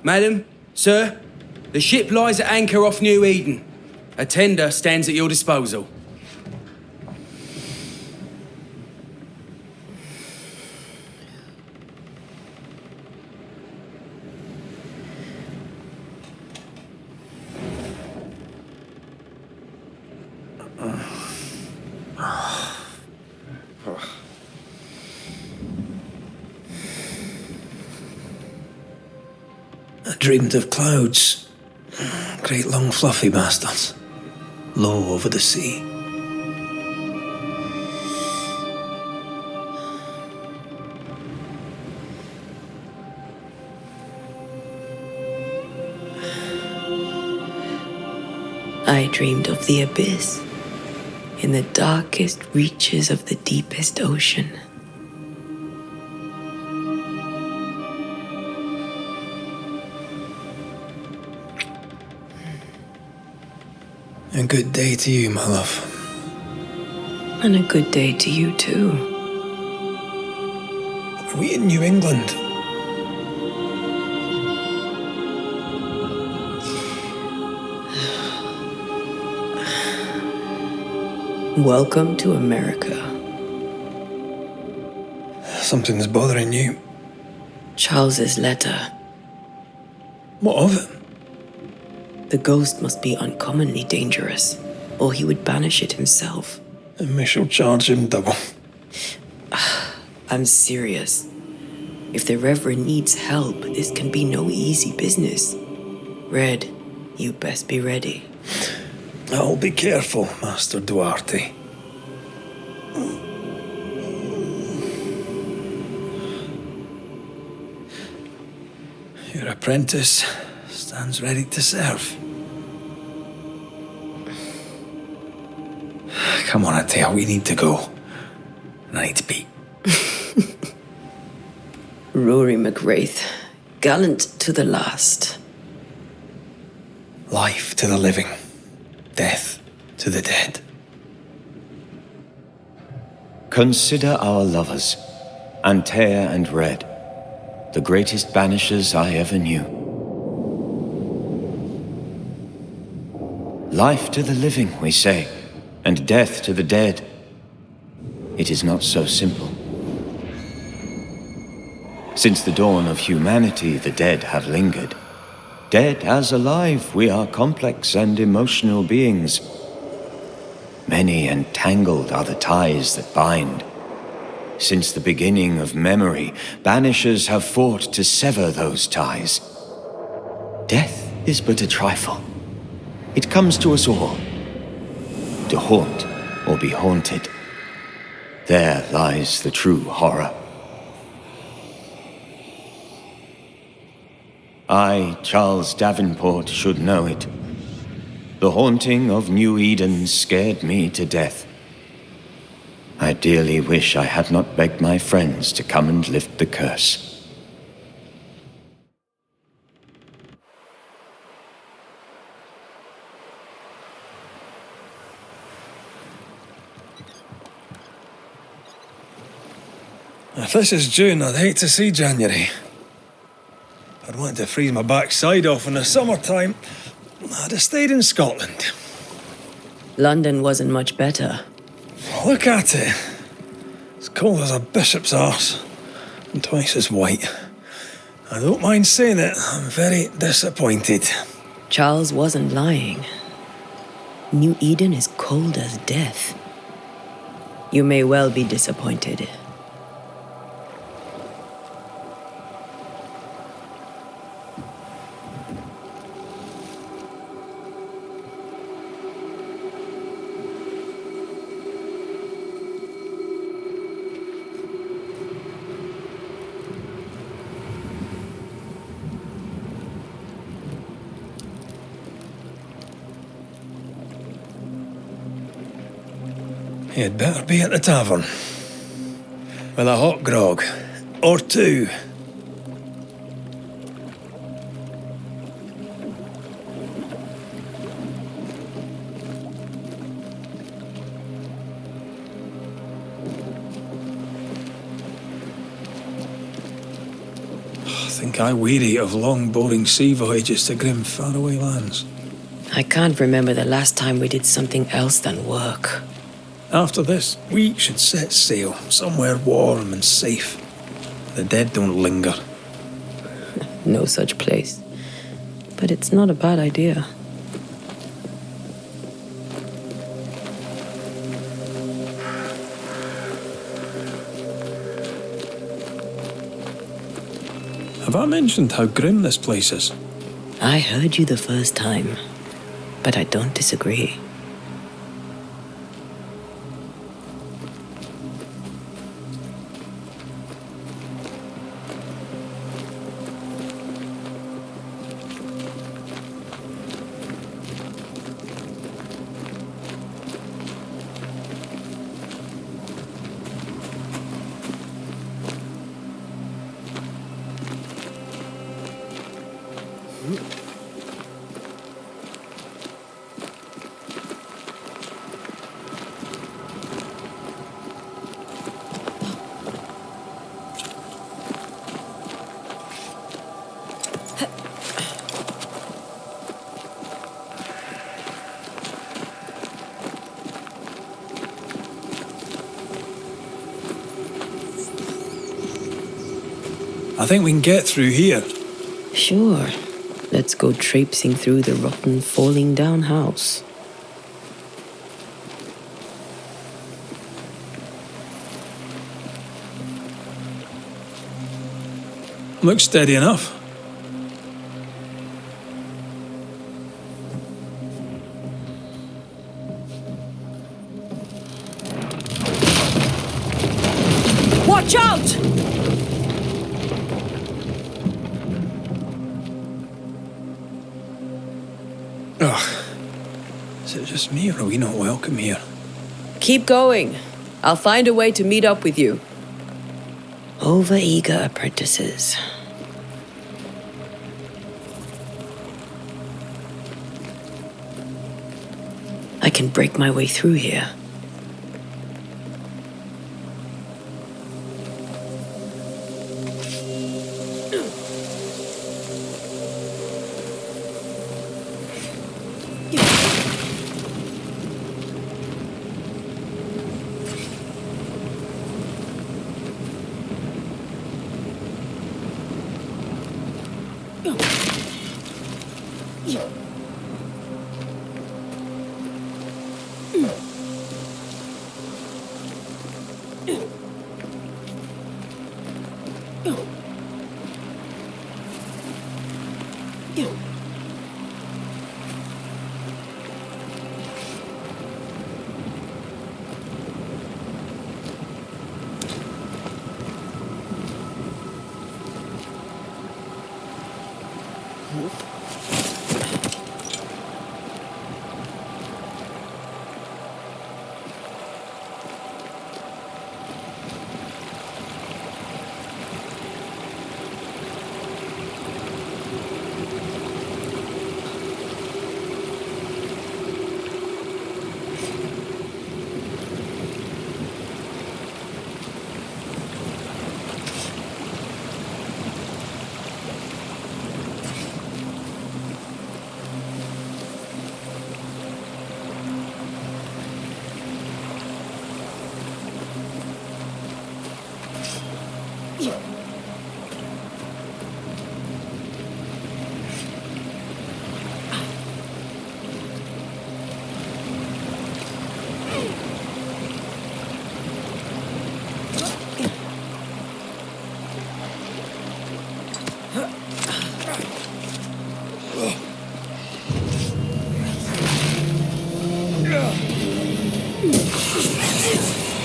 Madam, sir, the ship lies at anchor off New Eden. A tender stands at your disposal. I dreamed of clouds. Great long fluffy bastards. Low over the sea. I dreamed of the abyss, in the darkest reaches of the deepest ocean. A good day to you, my love. And a good day to you, too. Are we in New England? Welcome to America. Something's bothering you. Charles's letter. What of it? The ghost must be uncommonly dangerous, or he would banish it himself. And we shall charge him double. I'm serious. If the Reverend needs help, this can be no easy business. Red, you best be ready. I'll be careful, Master Duarte. Your apprentice stands ready to serve. Come on, Atea, we need to go. And I need to be. Rory McWraith, gallant to the last. Life to the living, death to the dead. Consider our lovers, Antea and Red, the greatest banishers I ever knew. Life to the living, we say, and death to the dead. It is not so simple. Since the dawn of humanity, the dead have lingered. Dead as alive, we are complex and emotional beings. Many and tangled are the ties that bind. Since the beginning of memory, banishers have fought to sever those ties. Death is but a trifle. It comes to us all. To haunt or be haunted. There lies the true horror. I, Charles Davenport, should know it. The haunting of New Eden scared me to death. I dearly wish I had not begged my friends to come and lift the curse. If this is June, I'd hate to see January. I'd want to freeze my backside off in the summertime. I'd have stayed in Scotland. London wasn't much better. Look at it. As cold as a bishop's arse, and twice as white. I don't mind saying it, I'm very disappointed. Charles wasn't lying. New Eden is cold as death. You may well be disappointed. You'd better be at the tavern. With a hot grog. Or two. I think think I weary of long, boring sea voyages to grim, faraway lands. I can't remember the last time we did something else than work. After this, we should set sail somewhere warm and safe. The dead don't linger. No such place. But it's not a bad idea. Have I mentioned how grim this place is? I heard you the first time, but I don't disagree. I think we can get through here. Sure. Let's go traipsing through the rotten, falling down house. Looks steady enough. Watch out! Ugh. Is it just me or are we not welcome here? Keep going. I'll find a way to meet up with you. Overeager apprentices. I can break my way through here.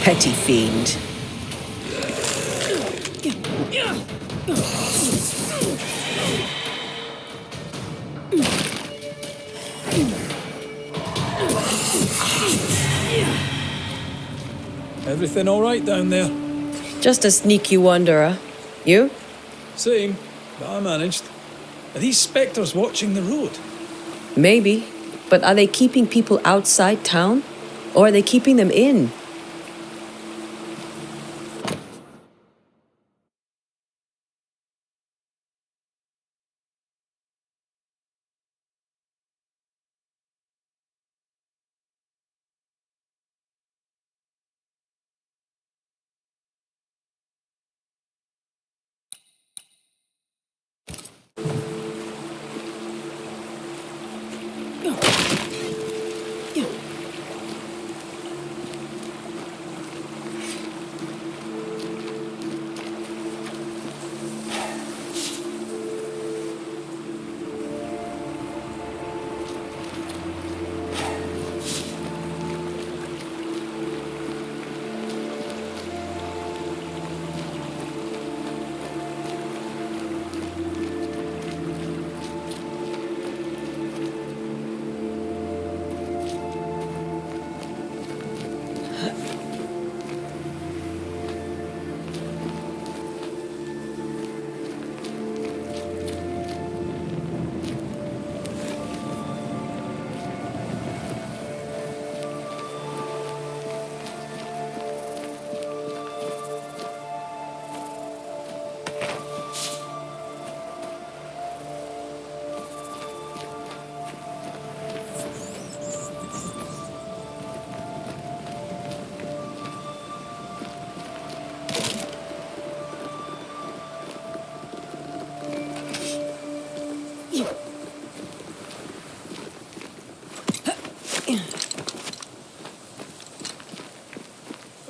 Petty fiend. Everything all right down there? Just a sneaky wanderer. You? Same, but I managed. Are these spectres watching the road? Maybe. But are they keeping people outside town? Or are they keeping them in?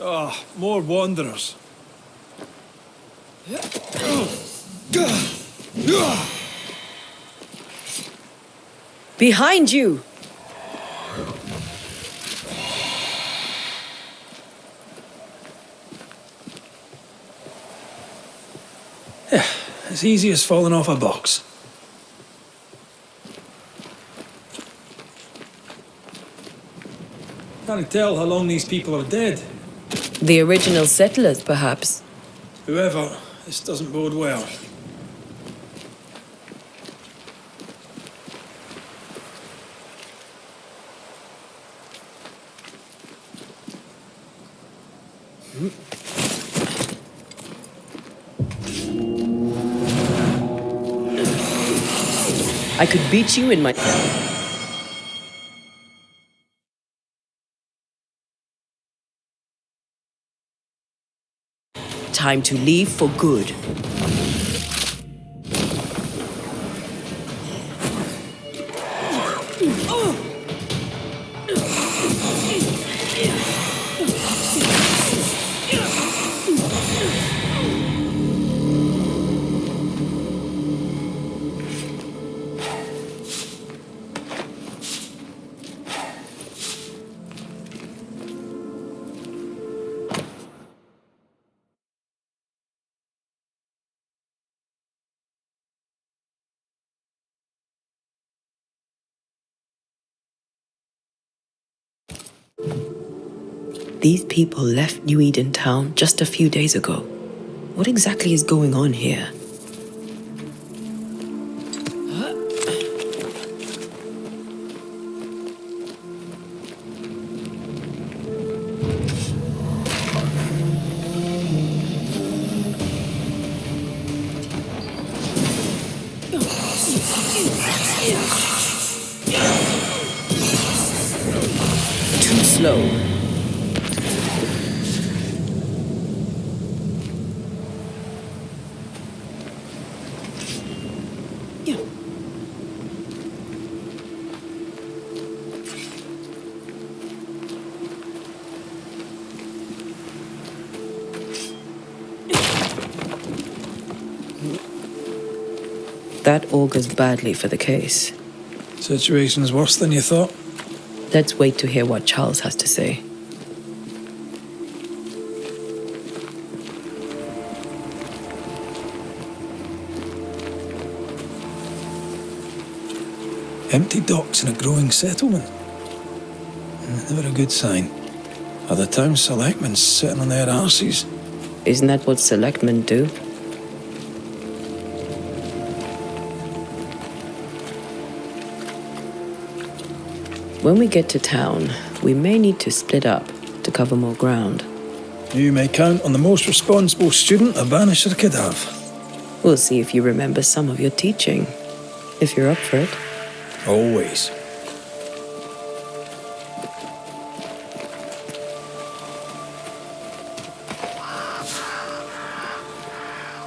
Ah, more wanderers. Behind you! As easy as falling off a box. Can't tell how long these people are dead. The original settlers, perhaps. Whoever, this doesn't bode well. I could beat you in my... Time to leave for good. These people left New Eden Town just a few days ago. What exactly is going on here? Too slow. That augurs badly for the case. Situation's worse than you thought. Let's wait to hear what Charles has to say. Empty docks in a growing settlement. Never a good sign. Are the town selectmen sitting on their arses? Isn't that what selectmen do? When we get to town, we may need to split up to cover more ground. You may count on the most responsible student a Banisher could have. We'll see if you remember some of your teaching, if you're up for it. Always.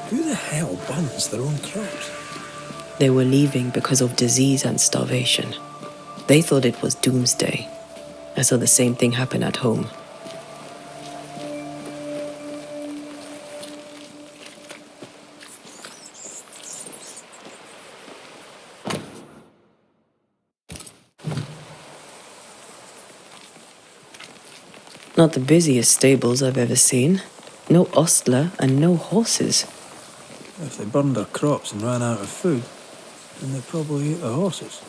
Who the hell burns their own crops? They were leaving because of disease and starvation. They thought it was doomsday. I saw the same thing happen at home. Not the busiest stables I've ever seen. No ostler and no horses. If they burned their crops and ran out of food, then they'd probably eat the horses.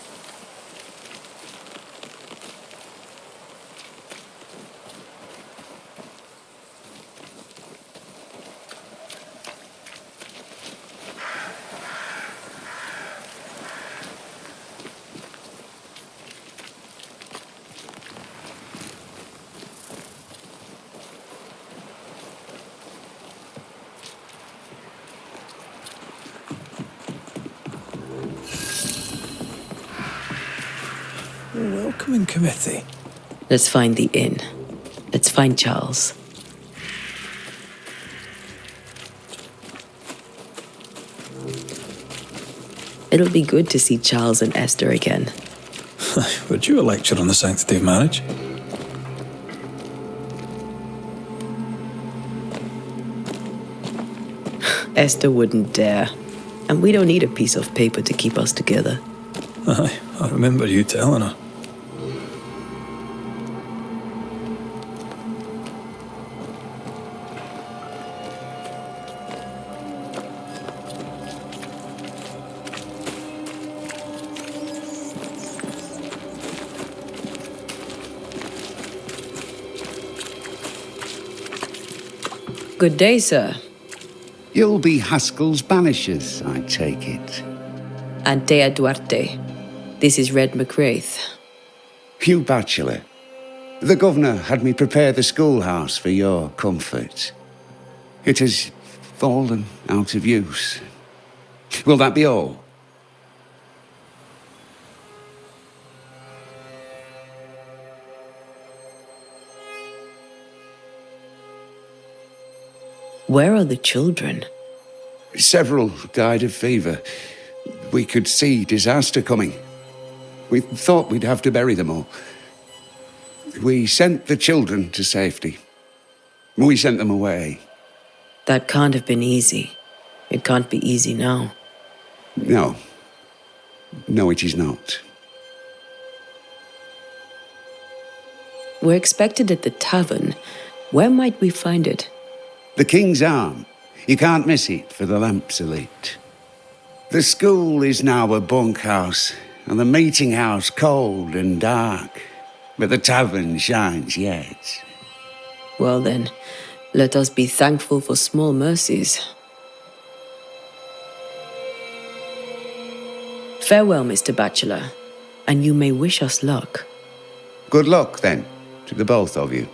Welcoming committee. Let's find the inn. Let's find Charles. It'll be good to see Charles and Esther again. Would you a lecture on the sanctity of marriage? Esther wouldn't dare. And we don't need a piece of paper to keep us together. Aye, I remember you telling her. Good day, sir. You'll be Haskell's Banishers, I take it. Antea Duarte. This is Red McWraith. Hugh Bachelor. The governor had me prepare the schoolhouse for your comfort. It has fallen out of use. Will that be all? Where are the children? Several died of fever. We could see disaster coming. We thought we'd have to bury them all. We sent the children to safety. We sent them away. That can't have been easy. It can't be easy now. No. No, it is not. We're expected at the tavern. Where might we find it? The King's Arm. You can't miss it for the lamps elite. The school is now a bunkhouse, and the meeting house cold and dark. But the tavern shines yet. Well then, let us be thankful for small mercies. Farewell, Mr. Bachelor, and you may wish us luck. Good luck, then, to the both of you.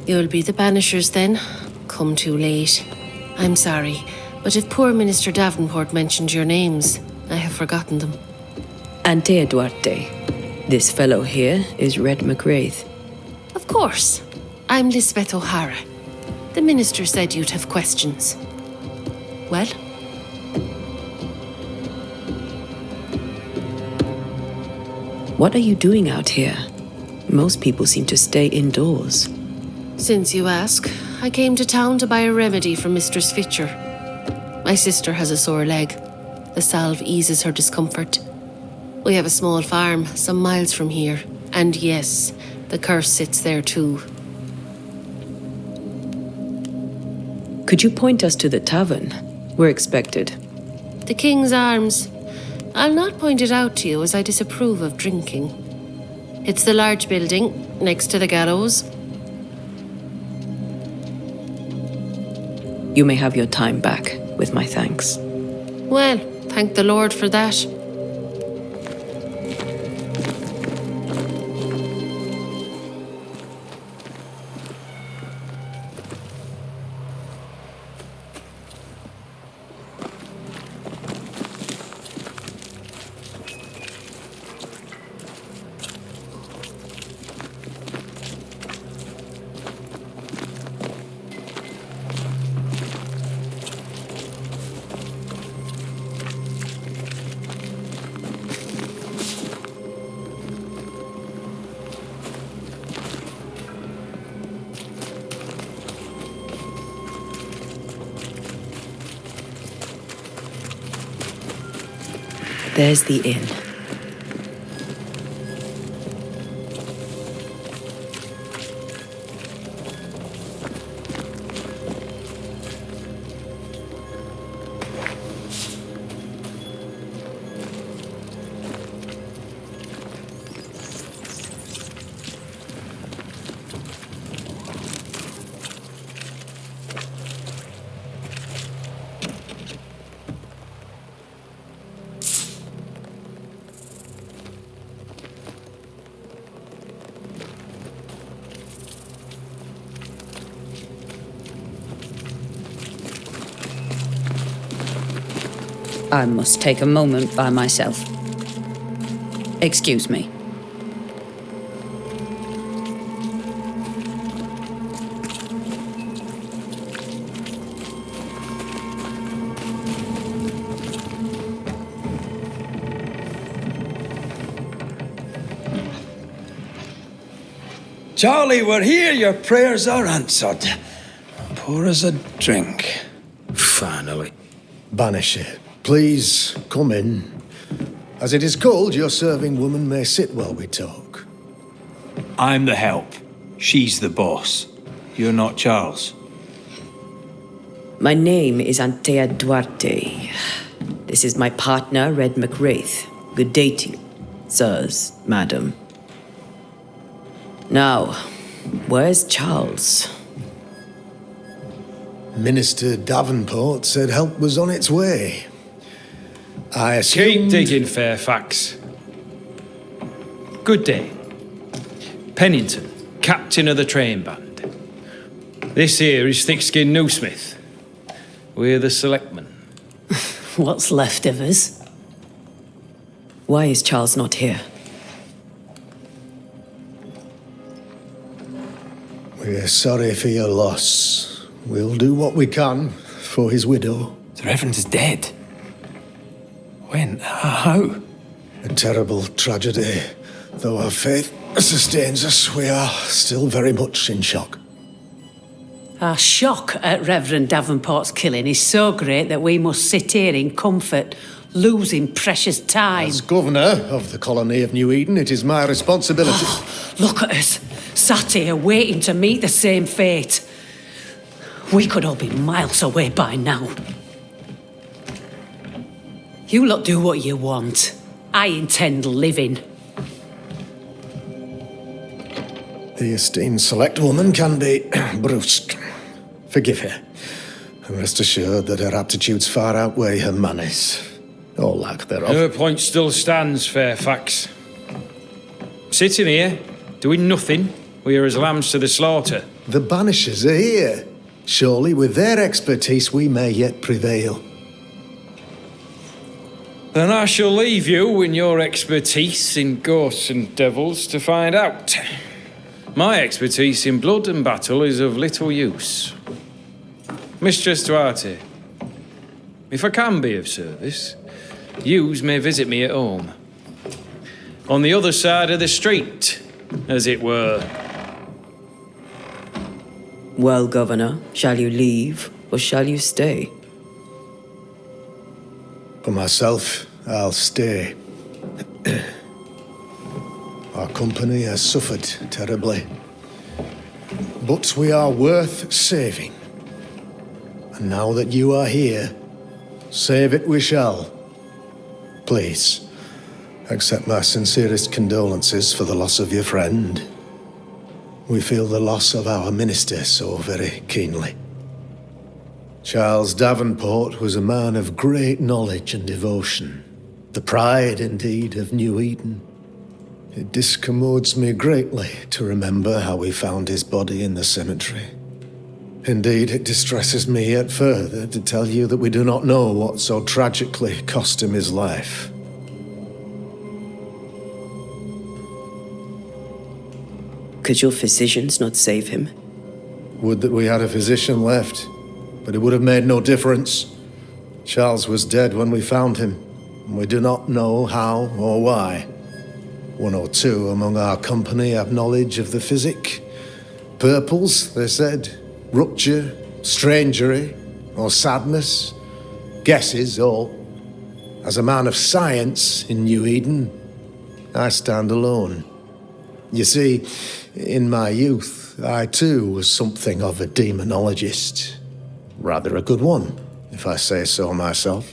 You'll be the Banishers then? Come too late. I'm sorry, but if poor Minister Davenport mentioned your names, I have forgotten them. Antea Duarte. This fellow here is Red McWraith. Of course. I'm Lisbeth O'Hara. The minister said you'd have questions. Well? What are you doing out here? Most people seem to stay indoors. Since you ask, I came to town to buy a remedy from Mistress Fitcher. My sister has a sore leg. The salve eases her discomfort. We have a small farm some miles from here. And yes, the curse sits there too. Could you point us to the tavern? We're expected. The King's Arms. I'll not point it out to you as I disapprove of drinking. It's the large building, next to the gallows. You may have your time back, with my thanks. Well, thank the Lord for that. There's the inn. I must take a moment by myself. Excuse me. Charlie, we're here. Your prayers are answered. Pour us a drink. Finally. Banisher, please come in. As it is cold, your serving woman may sit while we talk. I'm the help. She's the boss. You're not Charles. My name is Antea Duarte. This is my partner, Red McWraith. Good day to you, sirs, madam. Now, where's Charles? Minister Davenport said help was on its way. I assumed... Keep digging, Fairfax. Good day. Pennington, captain of the train band. This here is Thickskin Newsmith. We're the selectmen. What's left of us? Why is Charles not here? We're sorry for your loss. We'll do what we can for his widow. The Reverend is dead. When? How? A terrible tragedy. Though our faith sustains us, we are still very much in shock. Our shock at Reverend Davenport's killing is so great that we must sit here in comfort, losing precious time. As governor of the colony of New Eden, it is my responsibility. Look at us, sat here waiting to meet the same fate. We could all be miles away by now. You lot do what you want. I intend living. The esteemed select woman can be brusque. Forgive her. And rest assured that her aptitudes far outweigh her manners. Or lack thereof. Her point still stands, Fairfax. Sitting here, doing nothing, we are as lambs to the slaughter. The Banishers are here. Surely with their expertise we may yet prevail. Then I shall leave you in your expertise in ghosts and devils to find out. My expertise in blood and battle is of little use. Mistress Duarte, if I can be of service, yous may visit me at home. On the other side of the street, as it were. Well, Governor, shall you leave or shall you stay? For myself, I'll stay. Our company has suffered terribly. But we are worth saving. And now that you are here, save it we shall. Please, accept my sincerest condolences for the loss of your friend. We feel the loss of our minister so very keenly. Charles Davenport was a man of great knowledge and devotion. The pride, indeed, of New Eden. It discommodes me greatly to remember how we found his body in the cemetery. Indeed, it distresses me yet further to tell you that we do not know what so tragically cost him his life. Could your physicians not save him? Would that we had a physician left, but it would have made no difference. Charles was dead when we found him, and we do not know how or why. One or two among our company have knowledge of the physic. Purples, they said, rupture, strangery, or sadness. Guesses, all. As a man of science in New Eden, I stand alone. You see, in my youth, I too was something of a demonologist. Rather a good one, if I say so myself.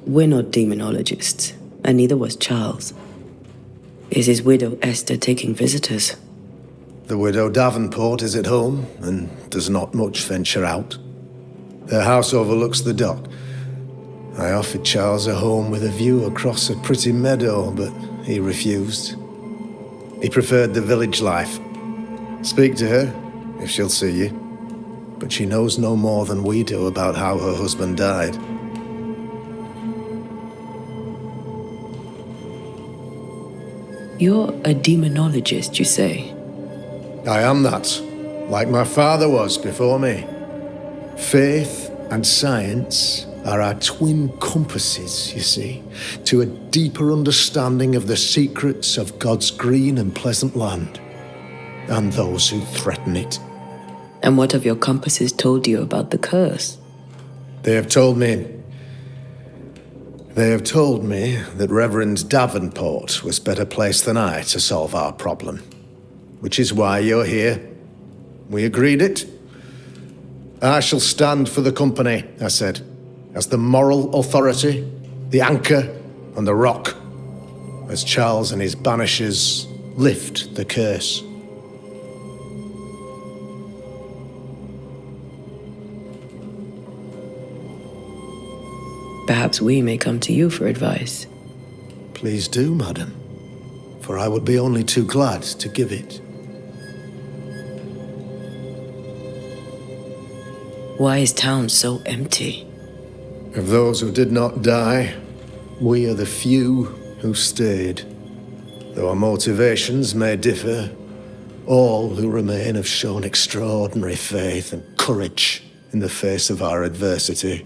We're not demonologists, and neither was Charles. Is his widow Esther taking visitors? The widow Davenport is at home, and does not much venture out. Their house overlooks the dock. I offered Charles a home with a view across a pretty meadow, but he refused. He preferred the village life. Speak to her, if she'll see you. But she knows no more than we do about how her husband died. You're a demonologist, you say? I am that, like my father was before me. Faith and science are our twin compasses, you see, to a deeper understanding of the secrets of God's green and pleasant land, and those who threaten it. And what have your compasses told you about the curse? They have told me that Reverend Davenport was better placed than I to solve our problem. Which is why you're here. We agreed it. I shall stand for the company, I said, as the moral authority, the anchor, and the rock, as Charles and his Banishers lift the curse. Perhaps we may come to you for advice. Please do, madam, for I would be only too glad to give it. Why is town so empty? Of those who did not die, we are the few who stayed. Though our motivations may differ, all who remain have shown extraordinary faith and courage in the face of our adversity.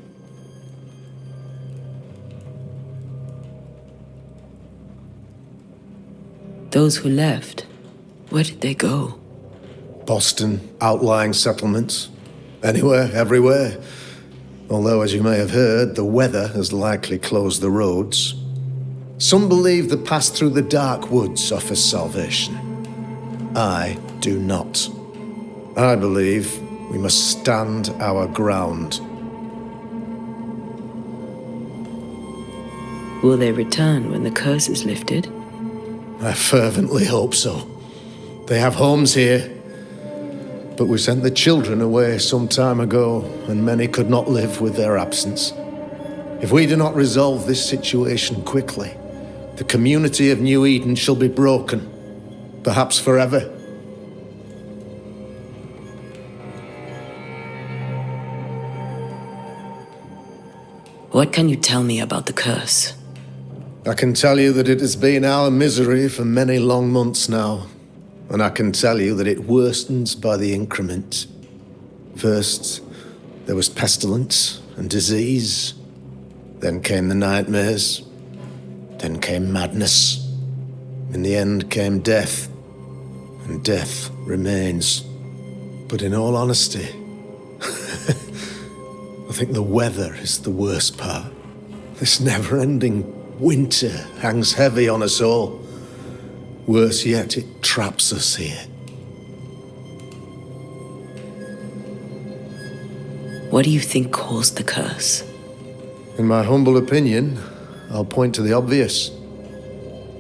Those who left, where did they go? Boston, outlying settlements. Anywhere, everywhere. Although, as you may have heard, the weather has likely closed the roads. Some believe the path through the dark woods offers salvation. I do not. I believe we must stand our ground. Will they return when the curse is lifted? I fervently hope so. They have homes here. But we sent the children away some time ago, and many could not live with their absence. If we do not resolve this situation quickly, the community of New Eden shall be broken, perhaps forever. What can you tell me about the curse? I can tell you that it has been our misery for many long months now. And I can tell you that it worstens by the increment. First, there was pestilence and disease. Then came the nightmares. Then came madness. In the end came death. And death remains. But in all honesty, I think the weather is the worst part. This never-ending winter hangs heavy on us all. Worse yet, it traps us here. What do you think caused the curse? In my humble opinion, I'll point to the obvious.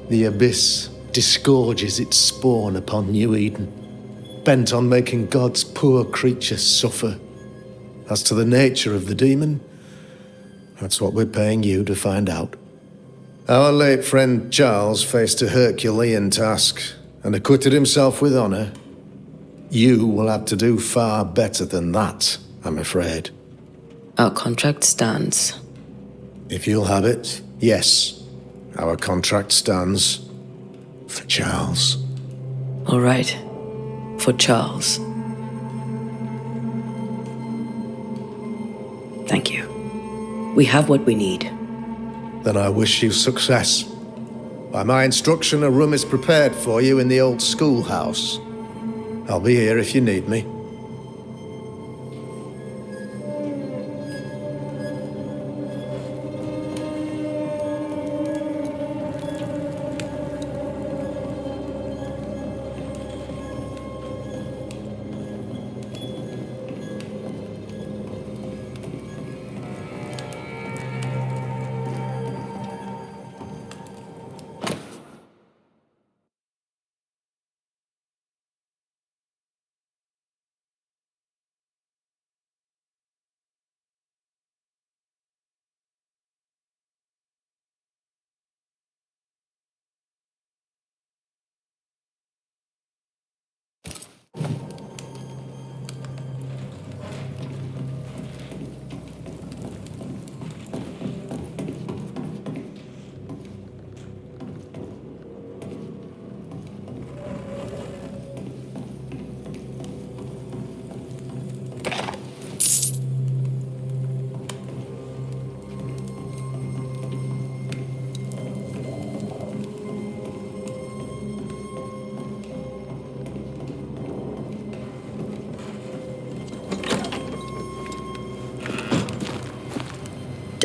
The abyss disgorges its spawn upon New Eden, bent on making God's poor creatures suffer. As to the nature of the demon, that's what we're paying you to find out. Our late friend Charles faced a Herculean task and acquitted himself with honor. You will have to do far better than that, I'm afraid. Our contract stands. If you'll have it, yes, our contract stands for Charles. All right, for Charles. Thank you. We have what we need. Then I wish you success. By my instruction, a room is prepared for you in the old schoolhouse. I'll be here if you need me.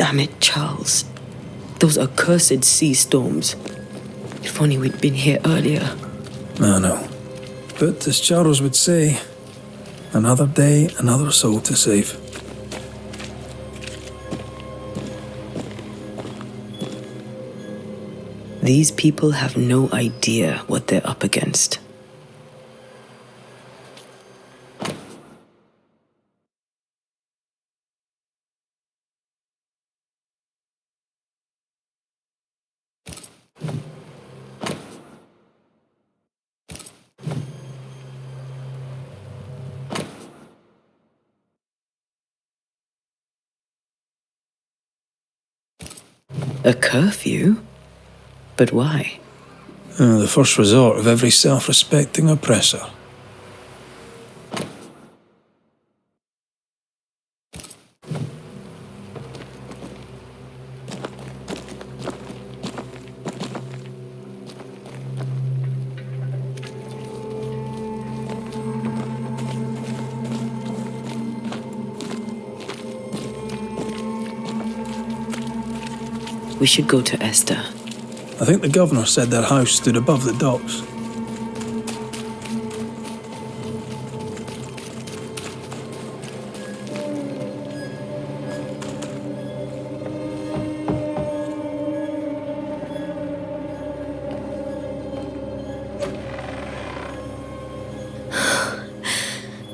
Damn it, Charles. Those accursed sea storms. If only we'd been here earlier. I know. But as Charles would say, another day, another soul to save. These people have no idea what they're up against. A curfew? But why? The first resort of every self-respecting oppressor. We should go to Esther. I think the governor said their house stood above the docks.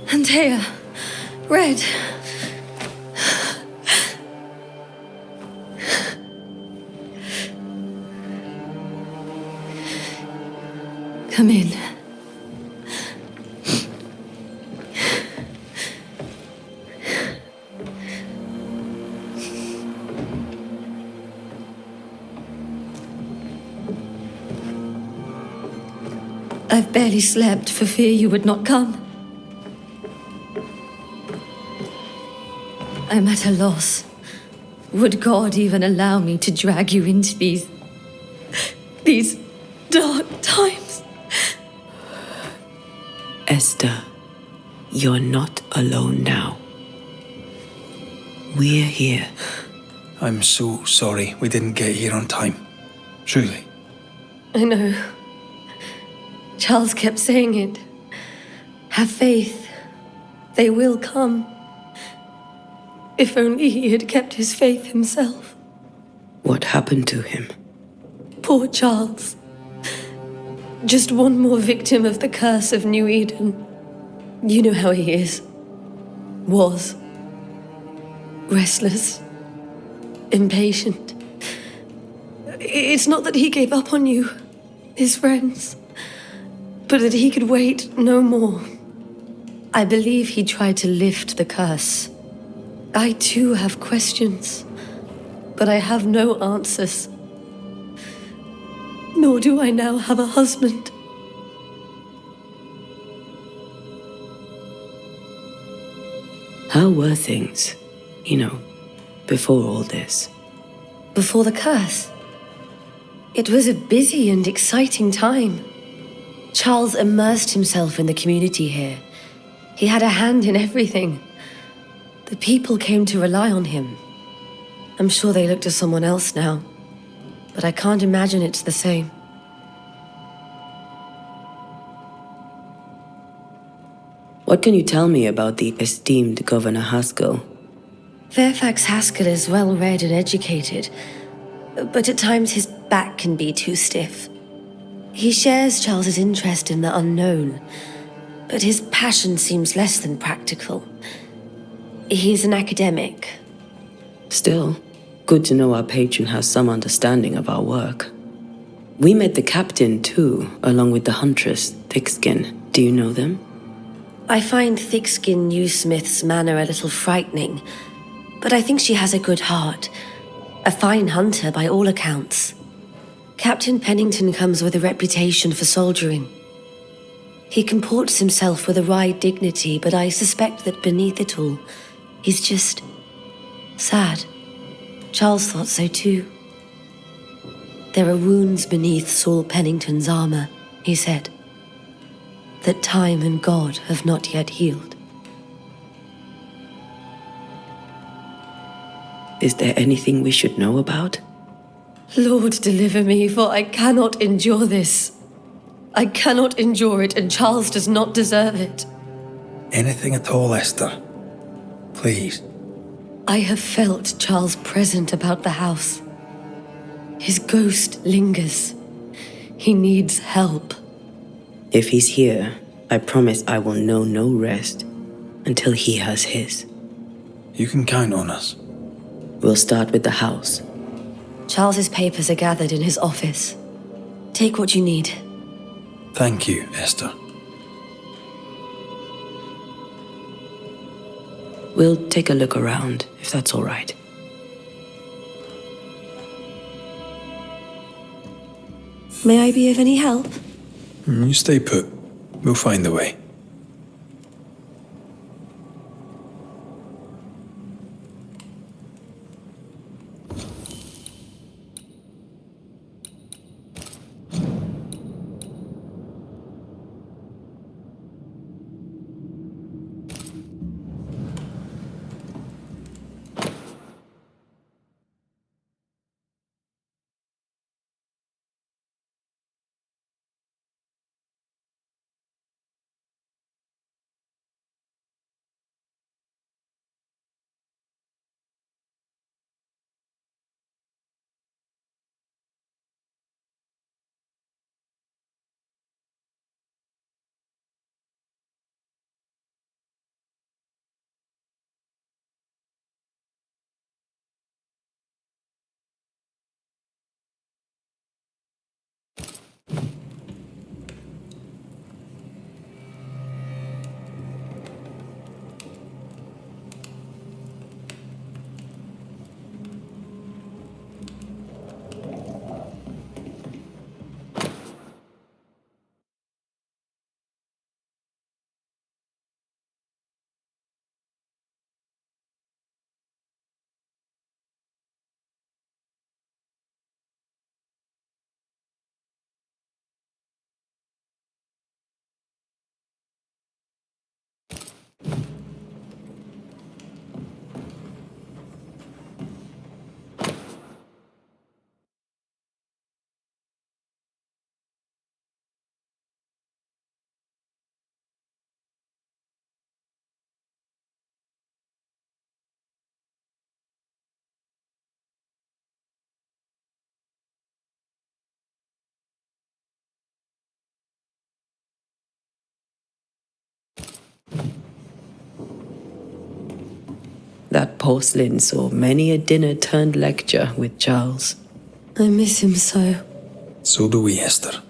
Antea, Red. Come in. I've barely slept for fear you would not come. I'm at a loss. Would God even allow me to drag you into these dark times? Esther, you're not alone now. We're here. I'm so sorry we didn't get here on time. Truly. I know. Charles kept saying it. Have faith. They will come. If only he had kept his faith himself. What happened to him? Poor Charles. Just one more victim of the curse of New Eden. You know how he is. Was. Restless. Impatient. It's not that he gave up on you, his friends, but that he could wait no more. I believe he tried to lift the curse. I too have questions, but I have no answers. Nor do I now have a husband. How were things, before all this? Before the curse? It was a busy and exciting time. Charles immersed himself in the community here. He had a hand in everything. The people came to rely on him. I'm sure they look to someone else now, but I can't imagine it's the same. What can you tell me about the esteemed Governor Haskell? Fairfax Haskell is well read and educated, but at times his back can be too stiff. He shares Charles's interest in the unknown, but his passion seems less than practical. He's an academic. Still, good to know our patron has some understanding of our work. We met the captain too, along with the huntress, Thickskin. Do you know them? I find Thickskin Newsmith's manner a little frightening, but I think she has a good heart. A fine hunter by all accounts. Captain Pennington comes with a reputation for soldiering. He comports himself with a wry dignity, but I suspect that beneath it all, he's just sad. Charles thought so too. There are wounds beneath Saul Pennington's armor, he said, that time and God have not yet healed. Is there anything we should know about? Lord, deliver me, for I cannot endure this. I cannot endure it, and Charles does not deserve it. Anything at all, Esther. Please. I have felt Charles present about the house. His ghost lingers. He needs help. If he's here, I promise I will know no rest until he has his. You can count on us. We'll start with the house. Charles's papers are gathered in his office. Take what you need. Thank you, Esther. We'll take a look around, if that's all right. May I be of any help? You stay put. We'll find a way. That porcelain saw many a dinner turned lecture with Charles. I miss him so. So do we, Esther.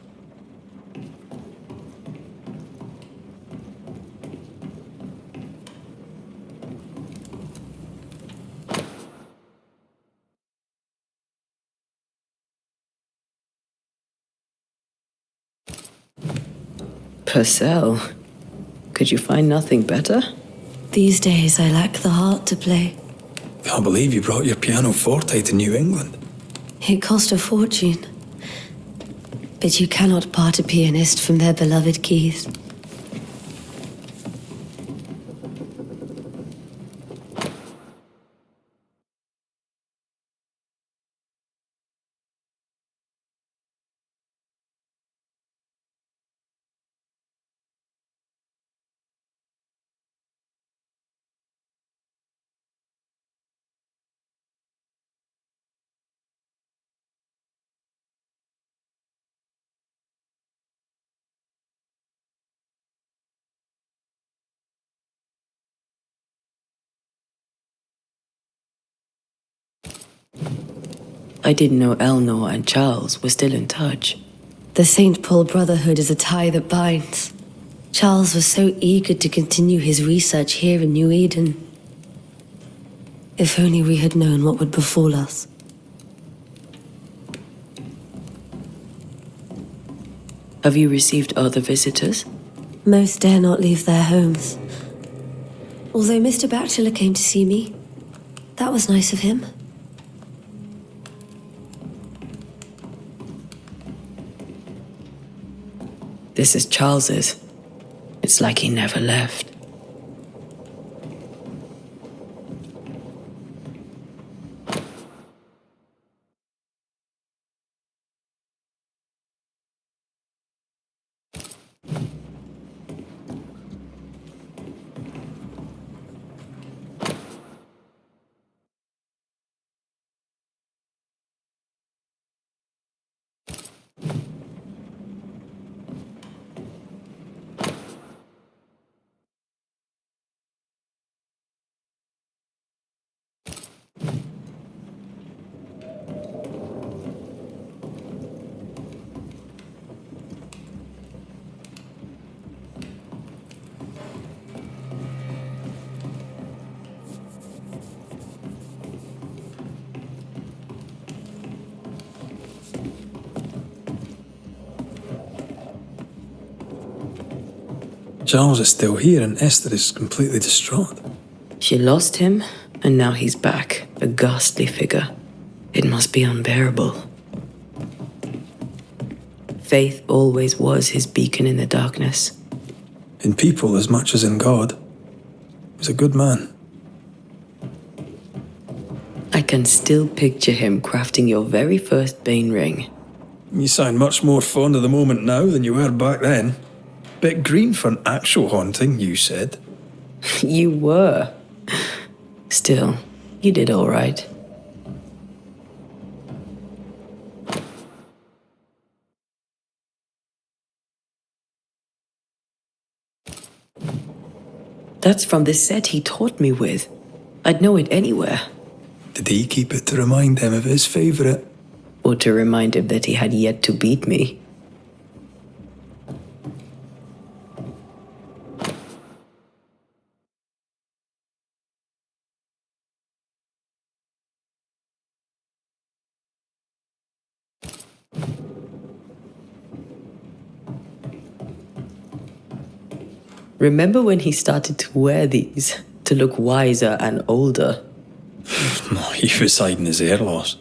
Purcell? Could you find nothing better? These days, I lack the heart to play. Can't believe you brought your pianoforte to New England. It cost a fortune. But you cannot part a pianist from their beloved keys. I didn't know Eleanor and Charles were still in touch. The St. Paul Brotherhood is a tie that binds. Charles was so eager to continue his research here in New Eden. If only we had known what would befall us. Have you received other visitors? Most dare not leave their homes. Although Mr. Bachelor came to see me, that was nice of him. This is Charles's. It's like he never left. Charles is still here and Esther is completely distraught. She lost him, and now he's back, a ghastly figure. It must be unbearable. Faith always was his beacon in the darkness. In people as much as in God. He's a good man. I can still picture him crafting your very first Bane ring. You sound much more fond of the moment now than you were back then. Bit green for an actual haunting, you said. You were. Still, you did all right. That's from the set he taught me with. I'd know it anywhere. Did he keep it to remind him of his favourite? Or to remind him that he had yet to beat me. Remember when he started to wear these to look wiser and older? No, he was hiding his hair loss.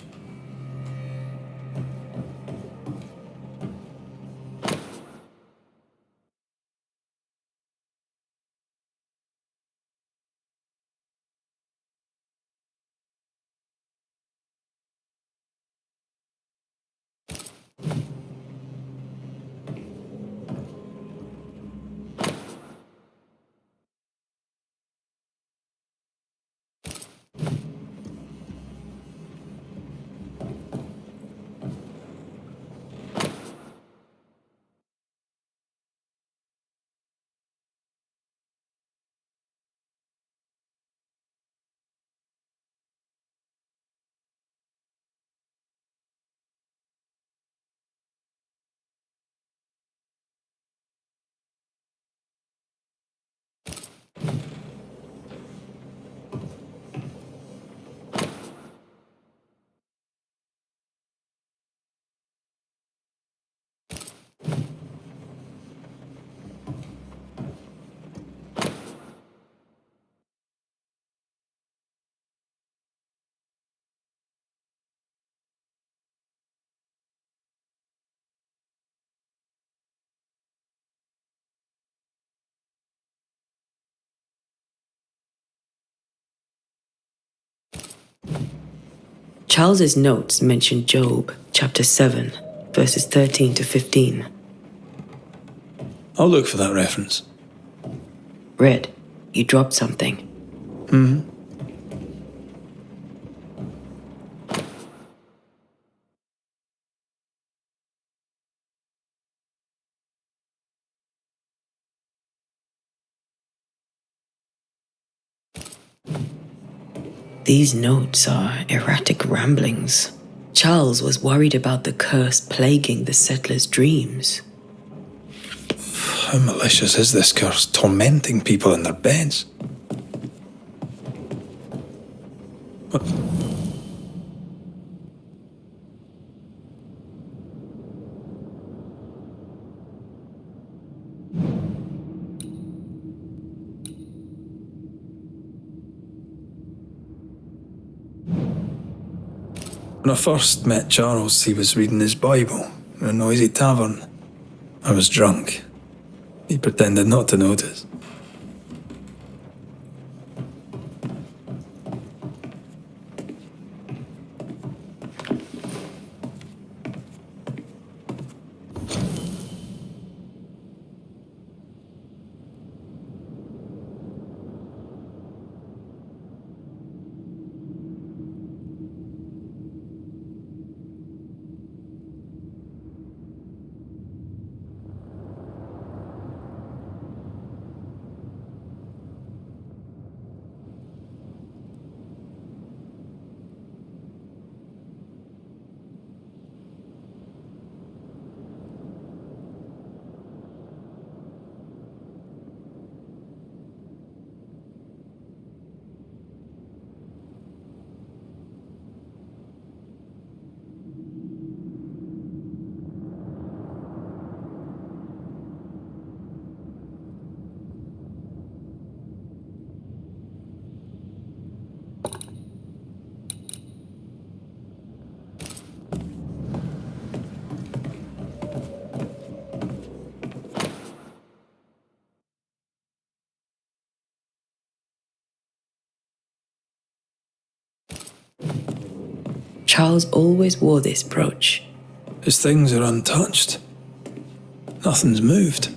Charles's notes mention Job, chapter 7, verses 13 to 15. I'll look for that reference. Red, you dropped something. These notes are erratic ramblings. Charles was worried about the curse plaguing the settlers' dreams. How malicious is this curse, tormenting people in their beds? What? When I first met Charles, he was reading his Bible in a noisy tavern. I was drunk. He pretended not to notice. Charles always wore this brooch. His things are untouched. Nothing's moved.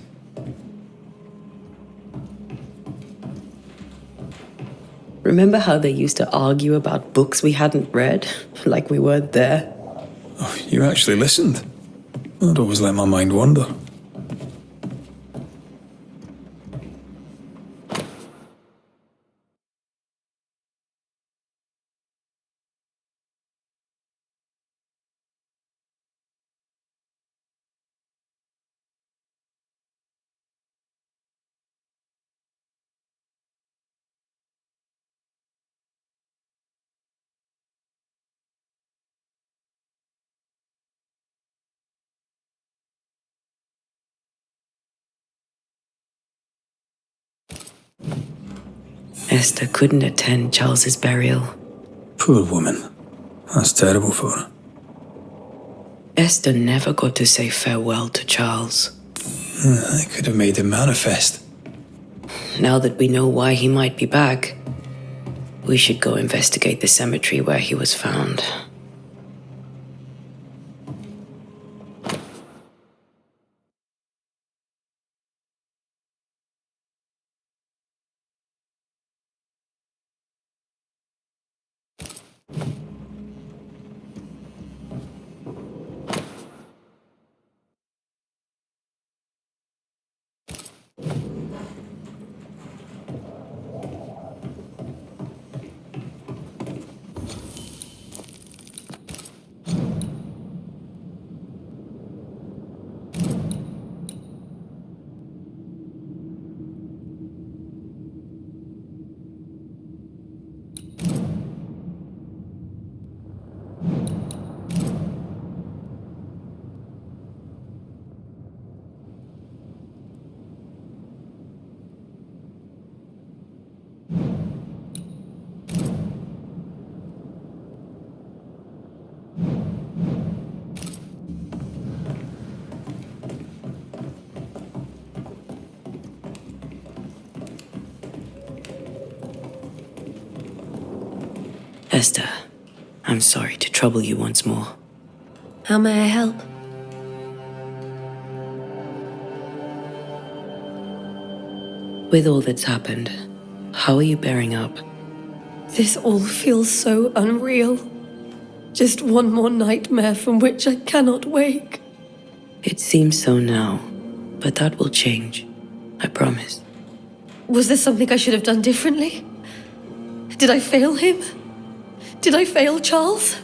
Remember how they used to argue about books we hadn't read? Like we weren't there? Oh, you actually listened. I'd always let my mind wander. Esther couldn't attend Charles's burial. Poor woman. That's terrible for her. Esther never got to say farewell to Charles. I could have made him manifest. Now that we know why he might be back, we should go investigate the cemetery where he was found. Esther, I'm sorry to trouble you once more. How may I help? With all that's happened, how are you bearing up? This all feels so unreal. Just one more nightmare from which I cannot wake. It seems so now, but that will change. I promise. Was there something I should have done differently? Did I fail him? Did I fail Charles?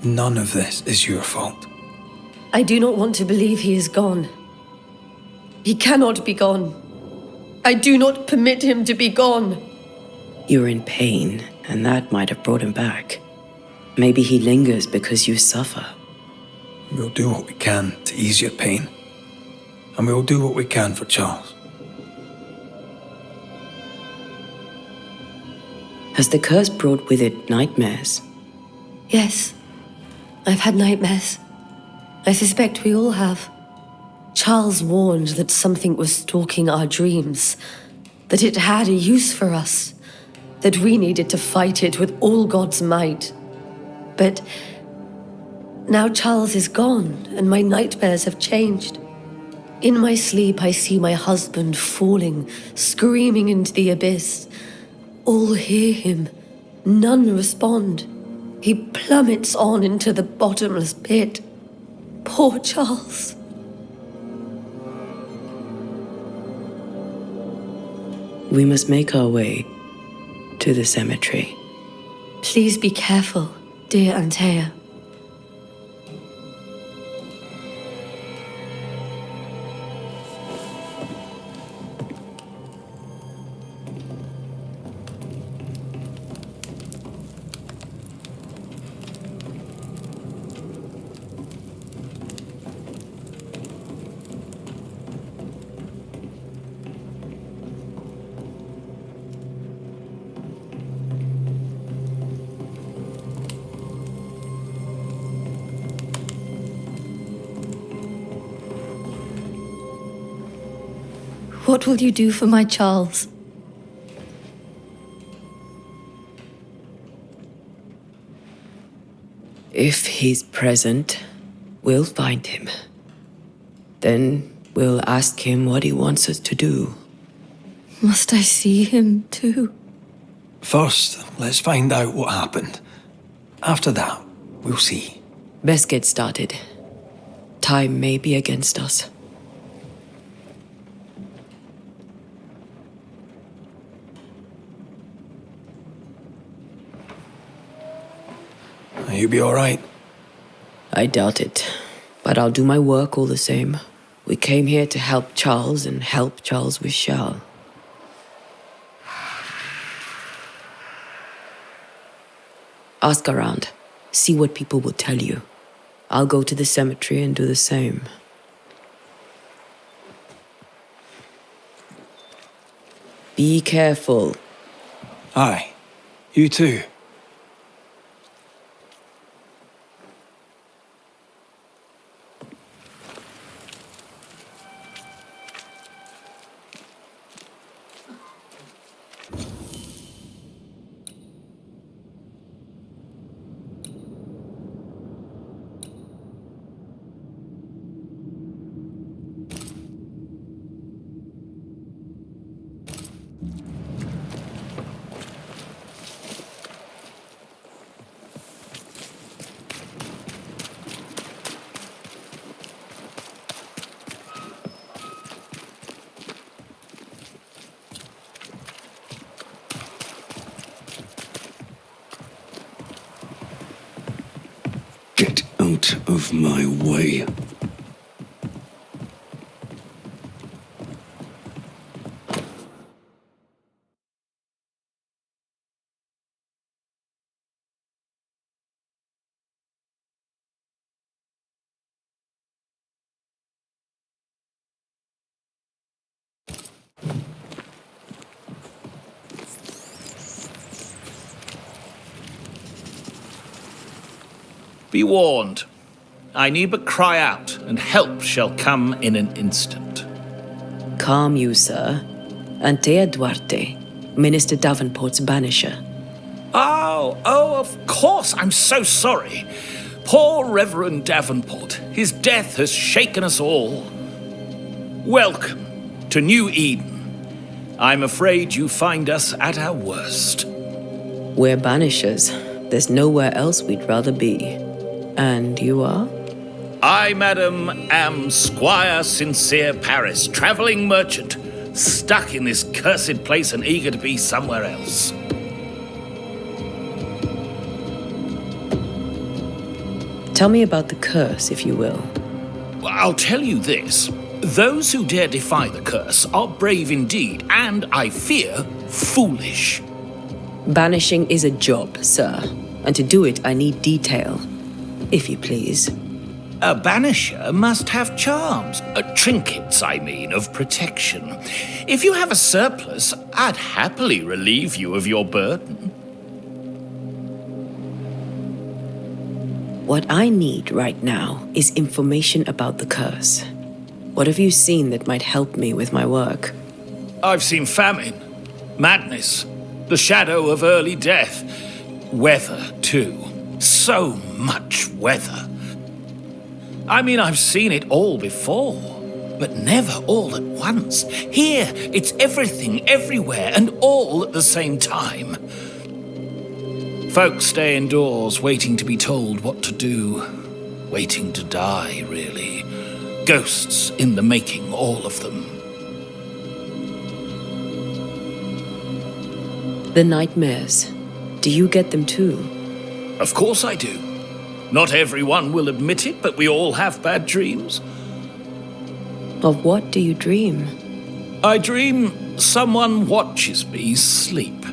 None of this is your fault. I do not want to believe he is gone. He cannot be gone. I do not permit him to be gone. You're in pain, and that might have brought him back. Maybe he lingers because you suffer. We'll do what we can to ease your pain. And we'll do what we can for Charles. Has the curse brought with it nightmares? Yes, I've had nightmares. I suspect we all have. Charles warned that something was stalking our dreams, that it had a use for us, that we needed to fight it with all God's might. But now Charles is gone, and my nightmares have changed. In my sleep, I see my husband falling, screaming into the abyss. All hear him, none respond. He plummets on into the bottomless pit. Poor Charles. We must make our way to the cemetery. Please be careful, dear Antea. What will you do for my Charles? If he's present, we'll find him. Then we'll ask him what he wants us to do. Must I see him too? First, let's find out what happened. After that, we'll see. Best get started. Time may be against us. You be all right? I doubt it, but I'll do my work all the same. We came here to help Charles, and help Charles we shall. Ask around. See what people will tell you. I'll go to the cemetery and do the same. Be careful. Aye. You too. Get out of my way. Be warned. I need but cry out, and help shall come in an instant. Calm you, sir. Antea Duarte, Minister Davenport's banisher. Oh, of course. I'm so sorry. Poor Reverend Davenport. His death has shaken us all. Welcome to New Eden. I'm afraid you find us at our worst. We're banishers. There's nowhere else we'd rather be. And you are? I, madam, am Squire Sincere Paris, travelling merchant, stuck in this cursed place and eager to be somewhere else. Tell me about the curse, if you will. Well, I'll tell you this. Those who dare defy the curse are brave indeed, and, I fear, foolish. Banishing is a job, sir. And to do it, I need detail. If you please. A banisher must have charms. Trinkets, I mean, of protection. If you have a surplus, I'd happily relieve you of your burden. What I need right now is information about the curse. What have you seen that might help me with my work? I've seen famine, madness, the shadow of early death, weather, too. So much weather. I mean, I've seen it all before, but never all at once. Here, it's everything, everywhere, and all at the same time. Folks stay indoors, waiting to be told what to do. Waiting to die, really. Ghosts in the making, all of them. The nightmares. Do you get them too? Of course I do. Not everyone will admit it, but we all have bad dreams. Of what do you dream? I dream someone watches me sleep.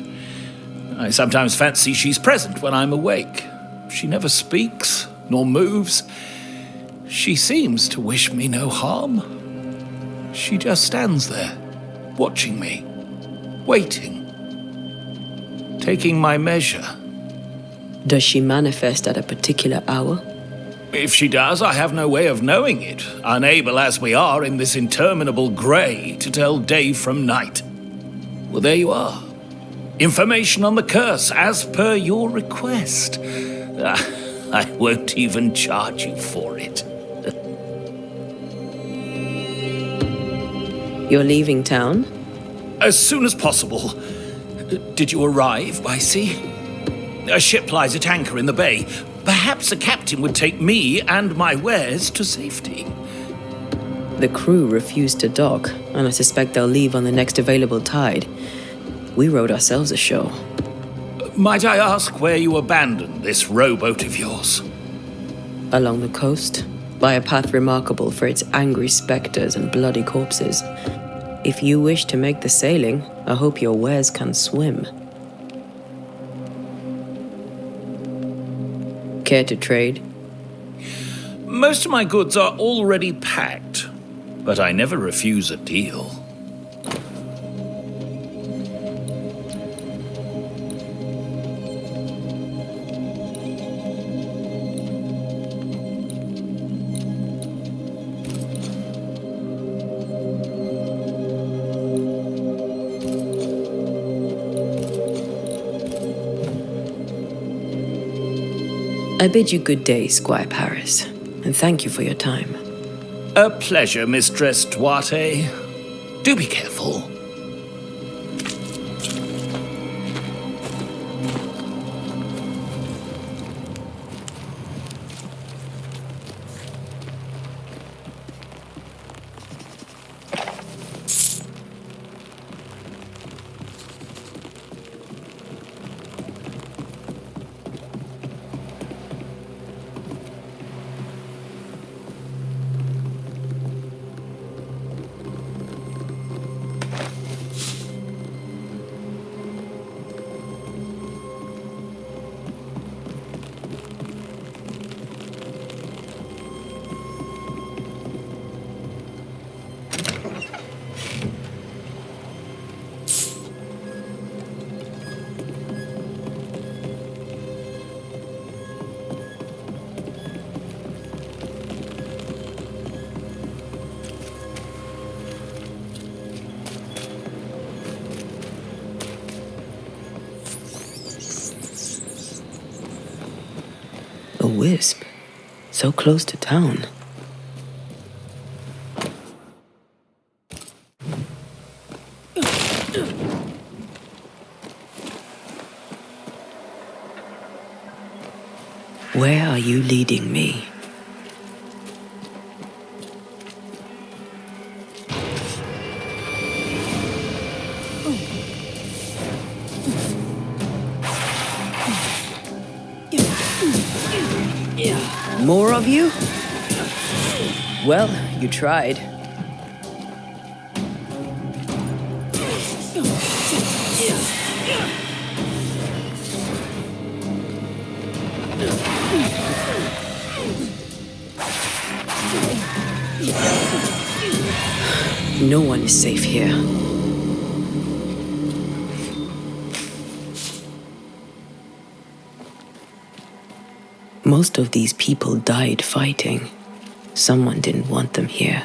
I sometimes fancy she's present when I'm awake. She never speaks, nor moves. She seems to wish me no harm. She just stands there, watching me, waiting, taking my measure. Does she manifest at a particular hour? If she does, I have no way of knowing it, unable as we are in this interminable grey to tell day from night. Well, there you are. Information on the curse, as per your request. I won't even charge you for it. You're leaving town? As soon as possible. Did you arrive by sea? A ship lies at anchor in the bay. Perhaps a captain would take me and my wares to safety. The crew refused to dock, and I suspect they'll leave on the next available tide. We rode ourselves ashore. Might I ask where you abandoned this rowboat of yours? Along the coast, by a path remarkable for its angry specters and bloody corpses. If you wish to make the sailing, I hope your wares can swim. Care to trade? Most of my goods are already packed, but I never refuse a deal. I bid you good day, Squire Paris, and thank you for your time. A pleasure, Mistress Duarte. Do be careful. A wisp, so close to town. Where are you leading me? More of you? Well, you tried. No one is safe here. Most of these people died fighting. Someone didn't want them here.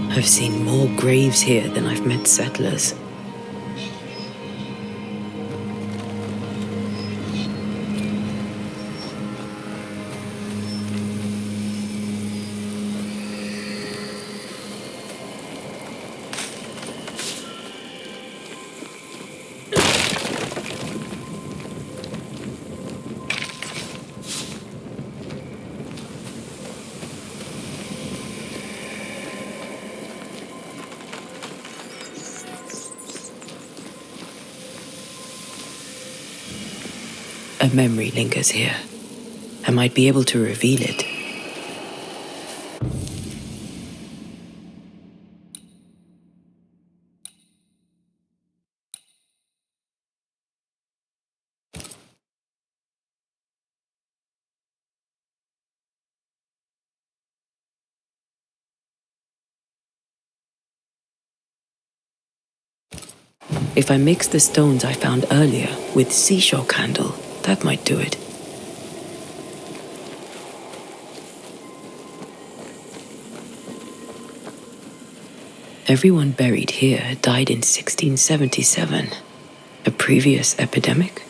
I've seen more graves here than I've met settlers. A memory lingers here. I might be able to reveal it. If I mix the stones I found earlier with seashore candle, that might do it. Everyone buried here died in 1677. A previous epidemic?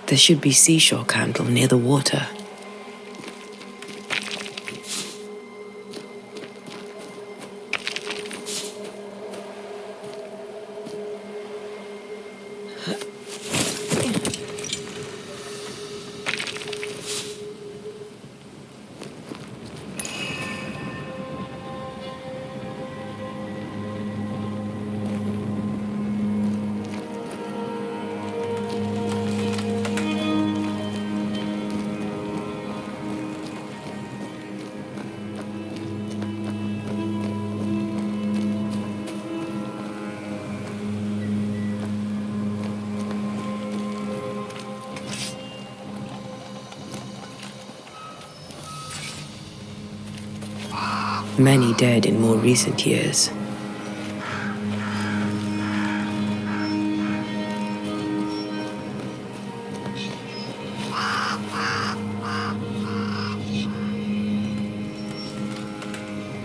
There should be seashore candle near the water. Many dead in more recent years.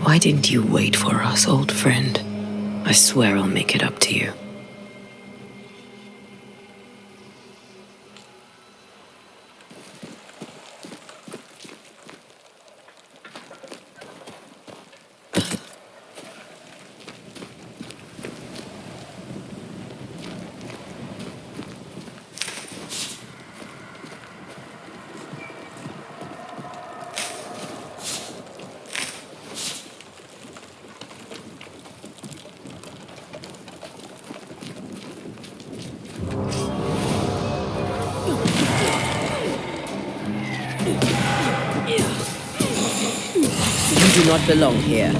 Why didn't you wait for us, old friend? I swear I'll make it up to you. You do not belong here.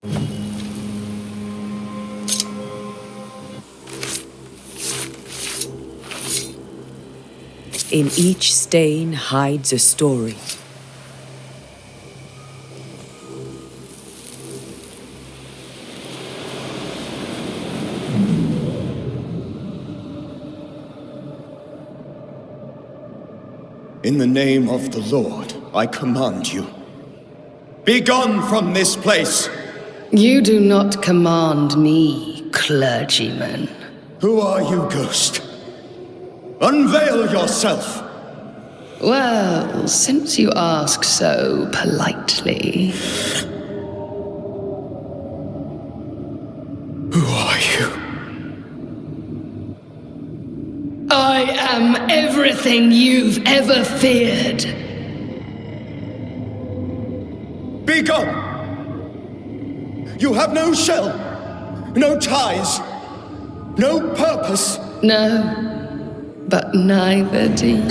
In each stain hides a story. In the name of the Lord, I command you. Be gone from this place! You do not command me, clergyman. Who are you, ghost? Unveil yourself! Well, since you ask so politely. Who are you? I am everything you've ever feared. Be gone! You have no shell, no ties, no purpose. No, but neither do you.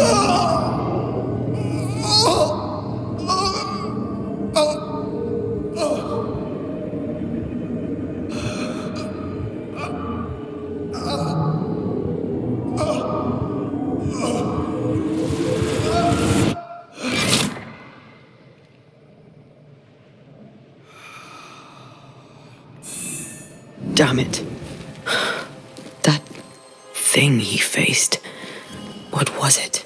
Damn it. That thing he faced. What was it?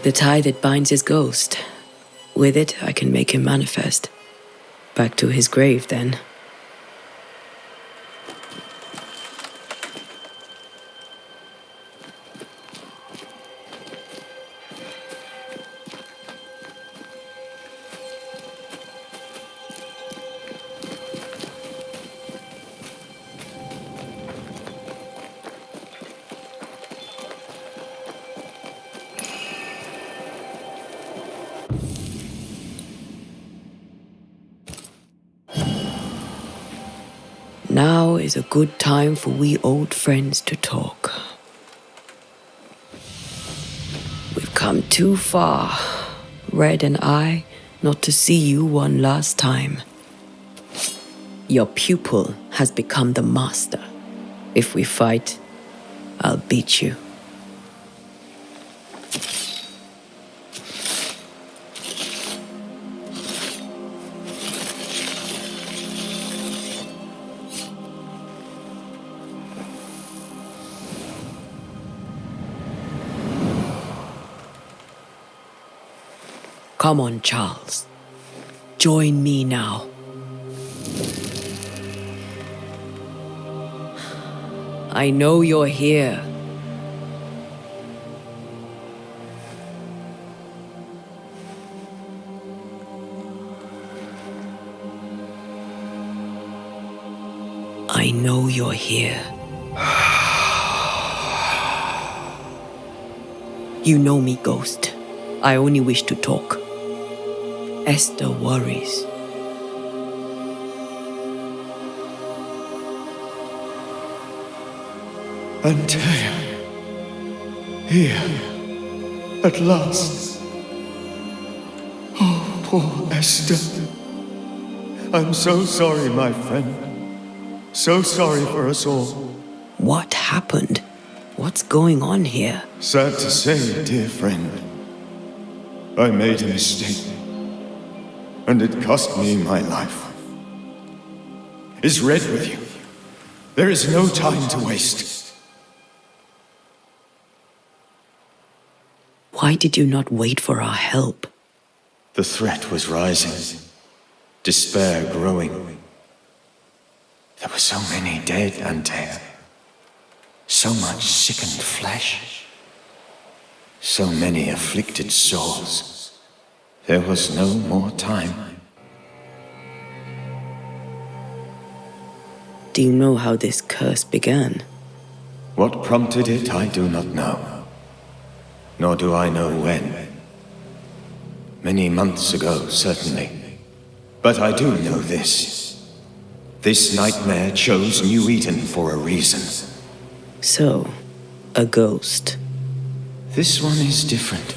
The tie that binds his ghost. With it, I can make him manifest. Back to his grave, then. Now is a good time for we old friends to talk. We've come too far, Red and I, not to see you one last time. Your pupil has become the master. If we fight, I'll beat you. Come on, Charles. Join me now. I know you're here. I know you're here. You know me, Ghost. I only wish to talk. Esther worries. Antea. Here. At last. Oh, poor Esther. I'm so sorry, my friend. So sorry for us all. What happened? What's going on here? Sad to say, dear friend. I made a mistake. And it cost me my life. Is Red with you? There is no time to waste. Why did you not wait for our help? The threat was rising. Despair growing. There were so many dead, Antea. So much sickened flesh. So many afflicted souls. There was no more time. Do you know how this curse began? What prompted it, I do not know. Nor do I know when. Many months ago, certainly. But I do know this. This nightmare chose New Eden for a reason. So, a ghost. This one is different.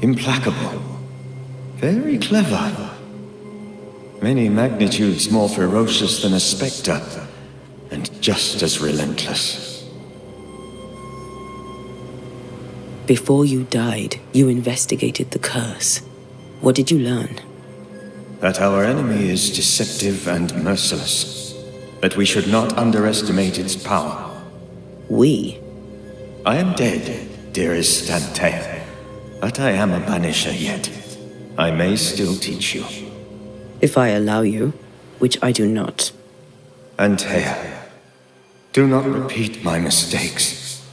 Implacable. Very clever. Many magnitudes more ferocious than a spectre, and just as relentless. Before you died, you investigated the curse. What did you learn? That our enemy is deceptive and merciless. That we should not underestimate its power. We? I am dead, dearest Antea. But I am a Banisher yet. I may still teach you. If I allow you, which I do not. Antea, do not repeat my mistakes.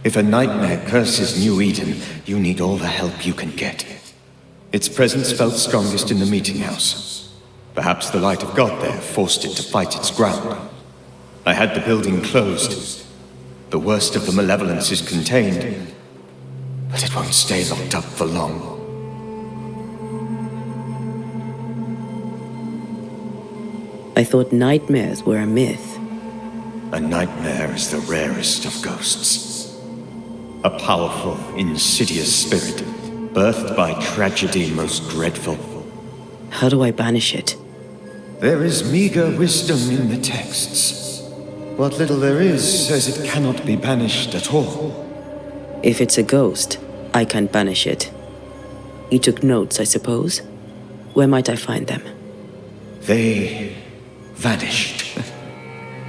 If a nightmare curses New Eden, you need all the help you can get. Its presence felt strongest in the meeting house. Perhaps the light of God there forced it to fight its ground. I had the building closed. The worst of the malevolence is contained, but it won't stay locked up for long. I thought nightmares were a myth. A nightmare is the rarest of ghosts. A powerful, insidious spirit, birthed by tragedy most dreadful. How do I banish it? There is meager wisdom in the texts. What little there is says it cannot be banished at all. If it's a ghost, I can't banish it. You took notes, I suppose? Where might I find them? They vanished.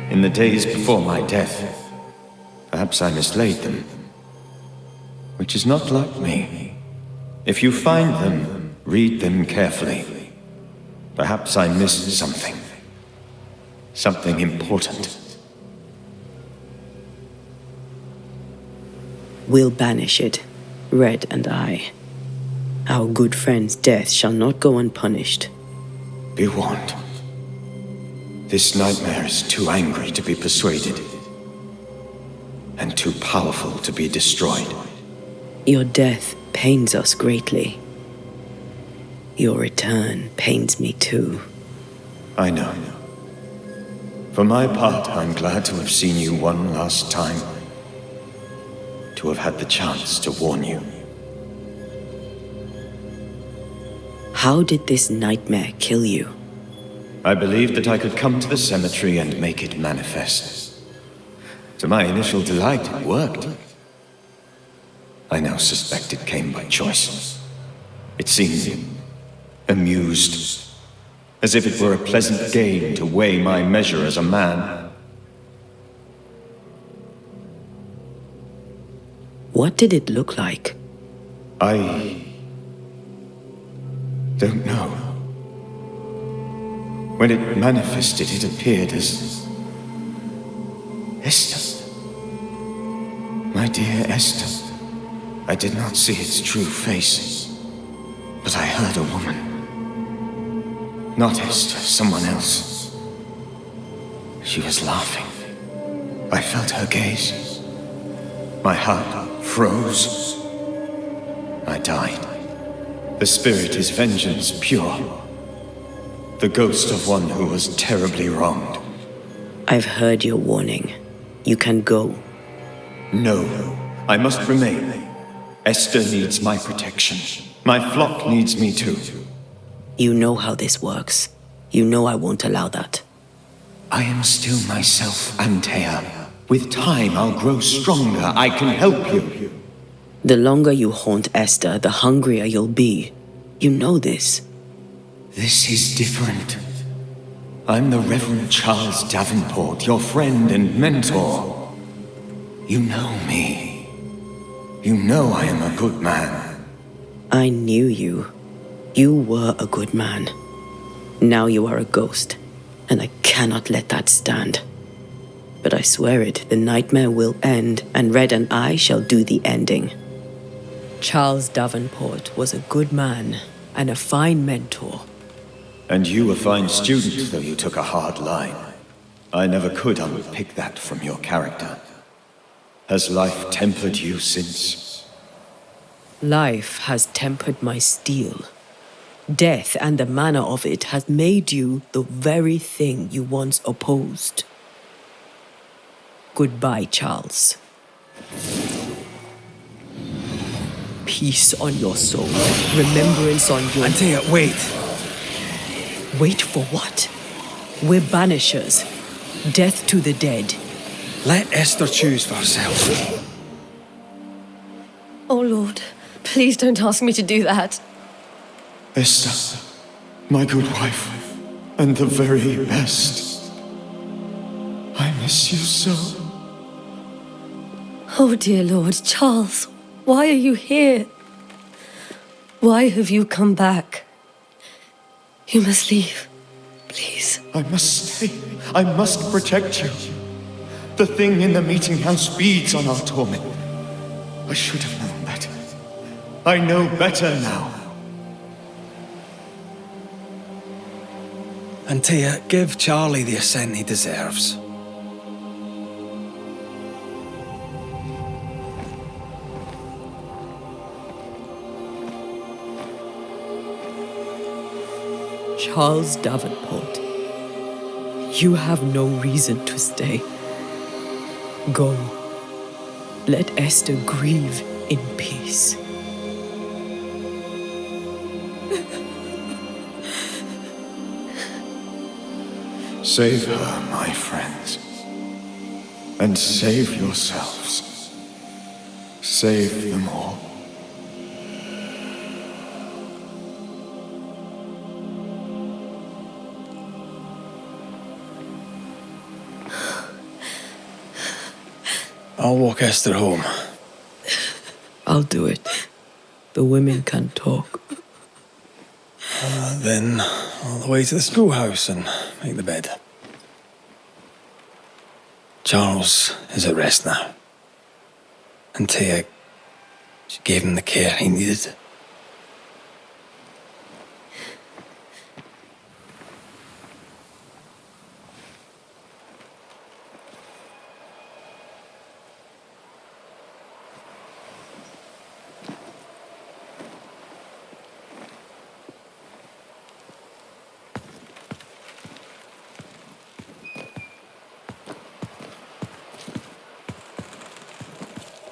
In the days before my death. Perhaps I mislaid them. Which is not like me. If you find them, read them carefully. Perhaps I missed something. Something important. We'll banish it, Red and I. Our good friend's death shall not go unpunished. Be warned. This nightmare is too angry to be persuaded. And too powerful to be destroyed. Your death pains us greatly. Your return pains me too. I know. For my part, I'm glad to have seen you one last time. To have had the chance to warn you. How did this nightmare kill you? I believed that I could come to the cemetery and make it manifest. To my initial delight, it worked. I now suspect it came by choice. It seemed amused, as if it were a pleasant game to weigh my measure as a man. What did it look like? I don't know. When it manifested, it appeared as Esther. My dear Esther. I did not see its true face, but I heard a woman. Not Esther, someone else. She was laughing. I felt her gaze. My heart froze. I died. The spirit is vengeance pure. The ghost of one who was terribly wronged. I've heard your warning. You can go. No, I must remain. Esther needs my protection. My flock needs me too. You know how this works. You know I won't allow that. I am still myself, Antea. With time, I'll grow stronger. I can help you. The longer you haunt Esther, the hungrier you'll be. You know this. This is different. I'm the Reverend Charles Davenport, your friend and mentor. You know me. You know I am a good man. I knew you. You were a good man. Now you are a ghost, and I cannot let that stand. But I swear it, the nightmare will end, and Red and I shall do the ending. Charles Davenport was a good man and a fine mentor. And you a fine student, though you took a hard line. I never could unpick that from your character. Has life tempered you since? Life has tempered my steel. Death and the manner of it has made you the very thing you once opposed. Goodbye, Charles. Peace on your soul, remembrance on your... Antea, wait. Wait for what? We're banishers. Death to the dead. Let Esther choose for herself. Oh, Lord, please don't ask me to do that. Esther, my good wife, and the very best. I miss you so. Oh, dear Lord, Charles, why are you here? Why have you come back? You must leave, please. I must stay. I must protect you. The thing in the meeting house feeds on our torment. I should have known better. I know better now. Antea, give Charlie the ascent he deserves. Charles Davenport, you have no reason to stay. Go. Let Esther grieve in peace. Save her, my friends. And save yourselves. Save them all. I'll walk Esther home. I'll do it. The women can talk. Then all the way to the schoolhouse and make the bed. Charles is at rest now. Antea, she gave him the care he needed.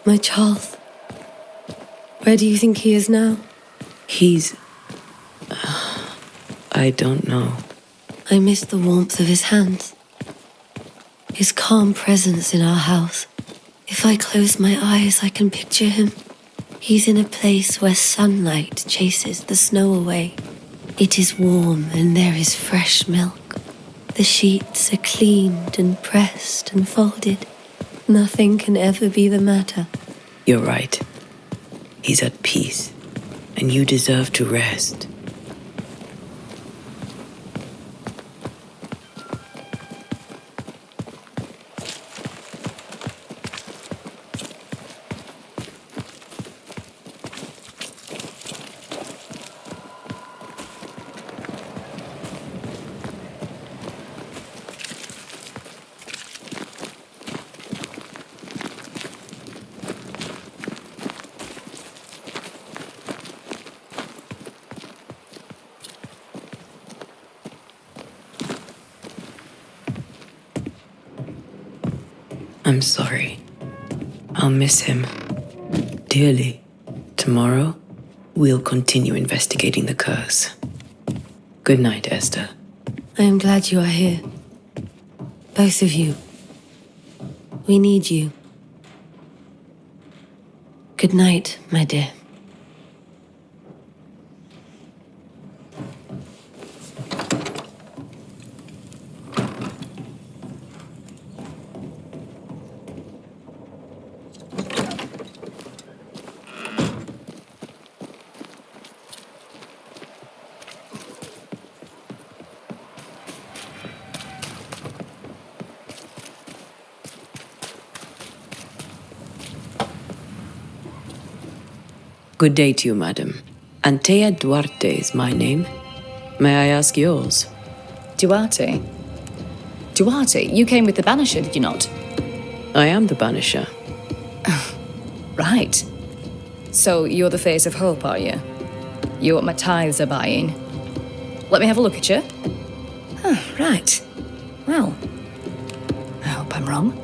My Charles, where do you think he is now? He's... I don't know. I miss the warmth of his hands. His calm presence in our house. If I close my eyes, I can picture him. He's in a place where sunlight chases the snow away. It is warm and there is fresh milk. The sheets are cleaned and pressed and folded. Nothing can ever be the matter. You're right. He's at peace, and you deserve to rest. I'm sorry. I'll miss him dearly. Tomorrow, we'll continue investigating the curse. Good night, Esther. I am glad you are here. Both of you. We need you. Good night, my dear. Good day to you, madam. Antea Duarte is my name. May I ask yours? Duarte? Duarte, you came with the Banisher, did you not? I am the Banisher. Right. So you're the face of hope, are you? You're what my tithes are buying. Let me have a look at you. Right. Well, I hope I'm wrong.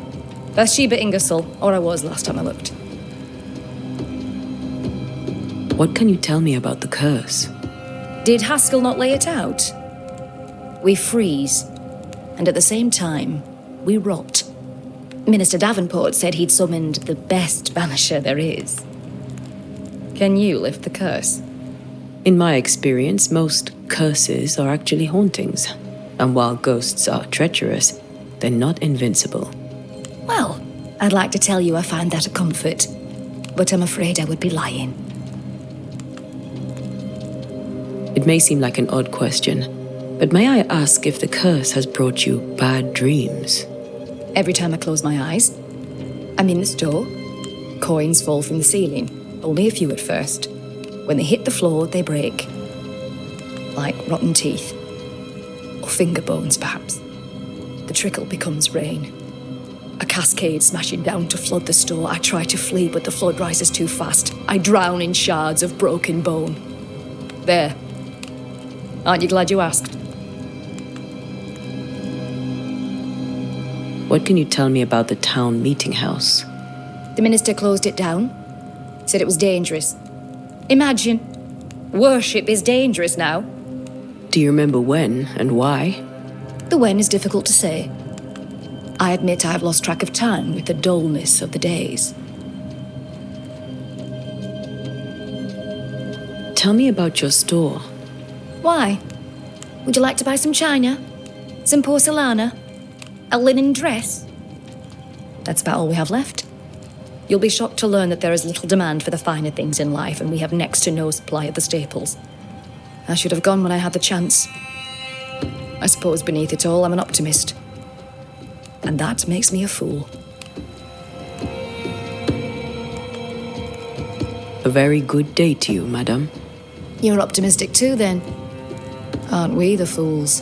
Bathsheba Ingersoll, or I was last time I looked. What can you tell me about the curse? Did Haskell not lay it out? We freeze, and at the same time, we rot. Minister Davenport said he'd summoned the best Banisher there is. Can you lift the curse? In my experience, most curses are actually hauntings. And while ghosts are treacherous, they're not invincible. Well, I'd like to tell you I find that a comfort, but I'm afraid I would be lying. It may seem like an odd question, but may I ask if the curse has brought you bad dreams? Every time I close my eyes, I'm in the store. Coins fall from the ceiling, only a few at first. When they hit the floor, they break. Like rotten teeth. Or finger bones, perhaps. The trickle becomes rain. A cascade smashing down to flood the store. I try to flee, but the flood rises too fast. I drown in shards of broken bone. There. Aren't you glad you asked? What can you tell me about the town meeting house? The minister closed it down. Said it was dangerous. Imagine. Worship is dangerous now. Do you remember when and why? The when is difficult to say. I admit I've lost track of time with the dullness of the days. Tell me about your store. Why? Would you like to buy some china? Some porcelana? A linen dress? That's about all we have left. You'll be shocked to learn that there is little demand for the finer things in life, and we have next to no supply of the staples. I should have gone when I had the chance. I suppose beneath it all, I'm an optimist. And that makes me a fool. A very good day to you, madam. You're optimistic too, then. Aren't we the fools?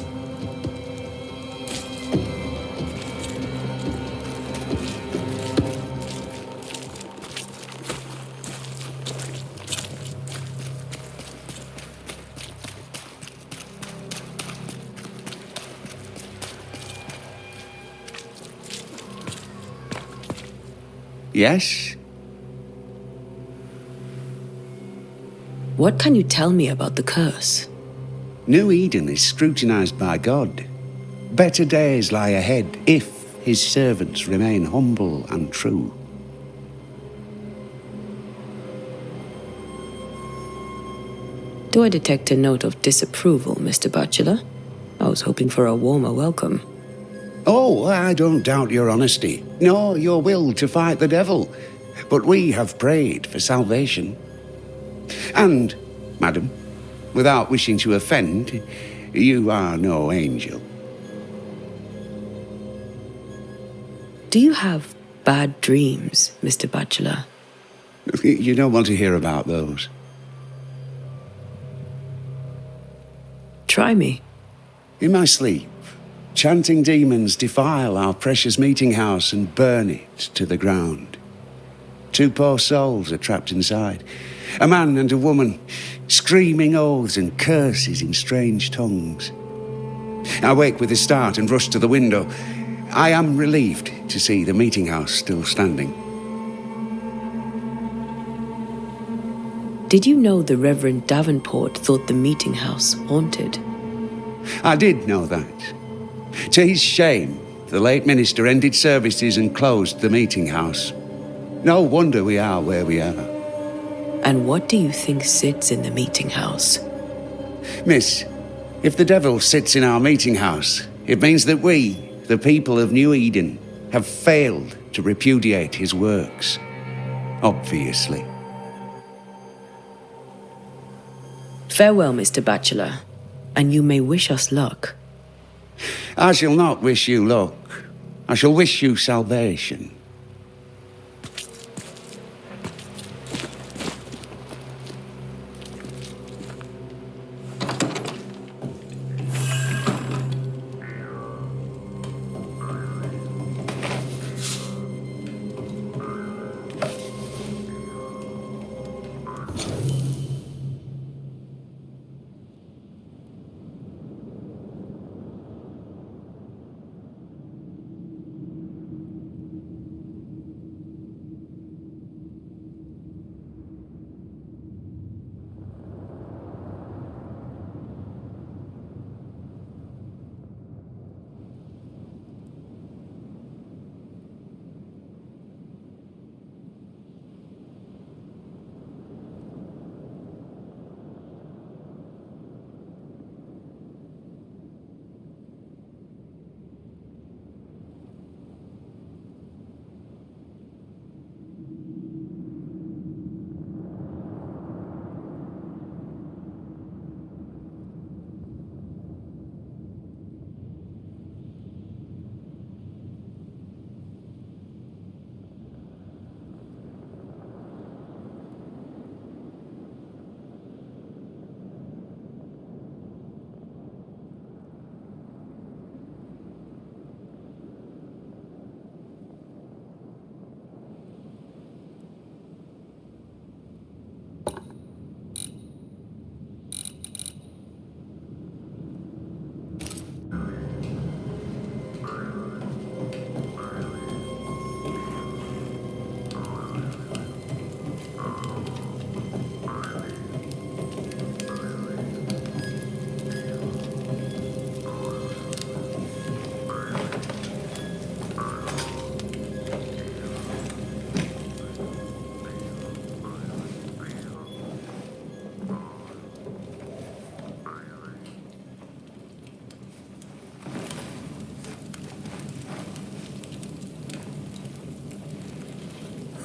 Yes? What can you tell me about the curse? New Eden is scrutinized by God. Better days lie ahead if his servants remain humble and true. Do I detect a note of disapproval, Mr. Bachelor? I was hoping for a warmer welcome. Oh, I don't doubt your honesty, nor your will to fight the devil. But we have prayed for salvation. And, madam, without wishing to offend, you are no angel. Do you have bad dreams, Mr. Bachelor? You don't want to hear about those. Try me. In my sleep, chanting demons defile our precious meeting house and burn it to the ground. 2 poor souls are trapped inside. A man and a woman, screaming oaths and curses in strange tongues. I wake with a start and rush to the window. I am relieved to see the meeting house still standing. Did you know the Reverend Davenport thought the meeting house haunted? I did know that. To his shame, the late minister ended services and closed the meeting house. No wonder we are where we are. And what do you think sits in the meeting house? Miss, if the devil sits in our meeting house, it means that we, the people of New Eden, have failed to repudiate his works. Obviously. Farewell, Mr. Bachelor, and you may wish us luck. I shall not wish you luck. I shall wish you salvation.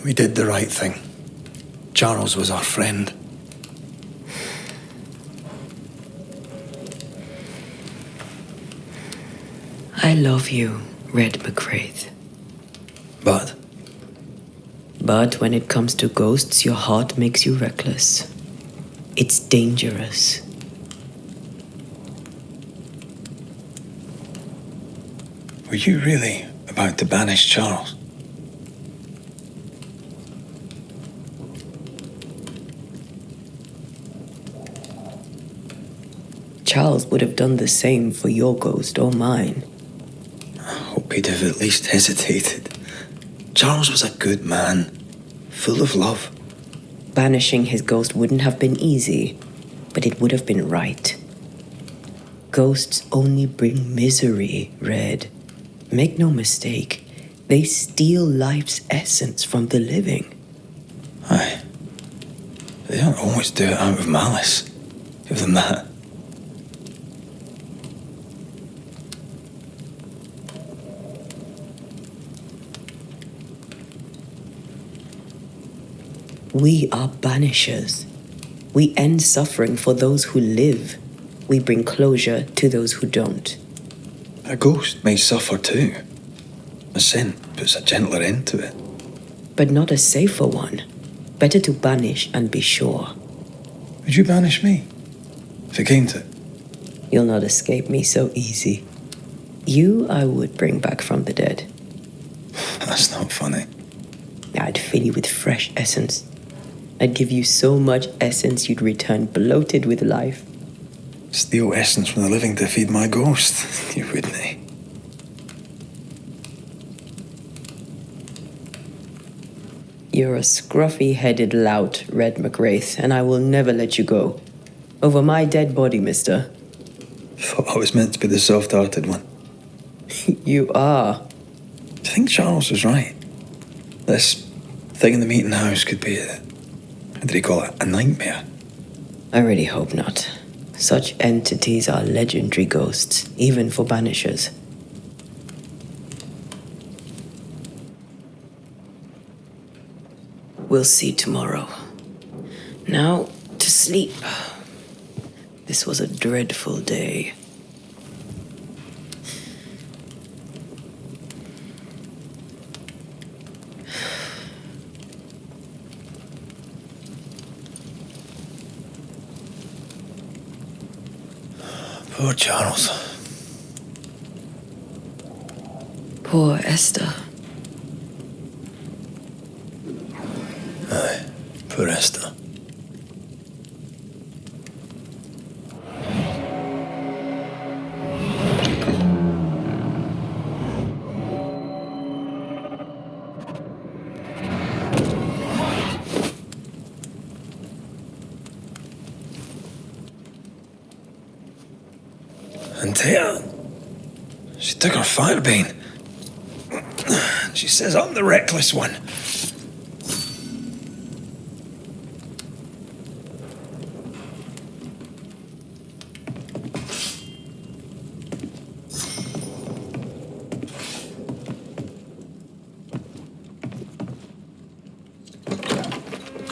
We did the right thing. Charles was our friend. I love you, Red McCraith. But? But when it comes to ghosts, your heart makes you reckless. It's dangerous. Were you really about to banish Charles? Charles would have done the same for your ghost or mine. I hope he'd have at least hesitated. Charles was a good man, full of love. Banishing his ghost wouldn't have been easy, but it would have been right. Ghosts only bring misery, Red. Make no mistake, they steal life's essence from the living. Aye. They don't always do it out of malice. Give them that. We are banishers. We end suffering for those who live. We bring closure to those who don't. A ghost may suffer too. A sin puts a gentler end to it. But not a safer one. Better to banish and be sure. Would you banish me? If it came to it? You'll not escape me so easy. You I would bring back from the dead. That's not funny. I'd fill you with fresh essence. I'd give you so much essence you'd return bloated with life. Steal essence from the living to feed my ghost. You wouldn't, eh? You're a scruffy-headed lout, Red McWraith, and I will never let you go. Over my dead body, mister. Thought I was meant to be the soft-hearted one. You are. Do you think Charles was right? This thing in the meeting house could be how did he call it? A nightmare? I really hope not. Such entities are legendary ghosts, even for banishers. We'll see tomorrow. Now, to sleep. This was a dreadful day. Poor Charles. Poor Esther. Aye, poor Esther. And Thea, she took her firebane. She says I'm the reckless one.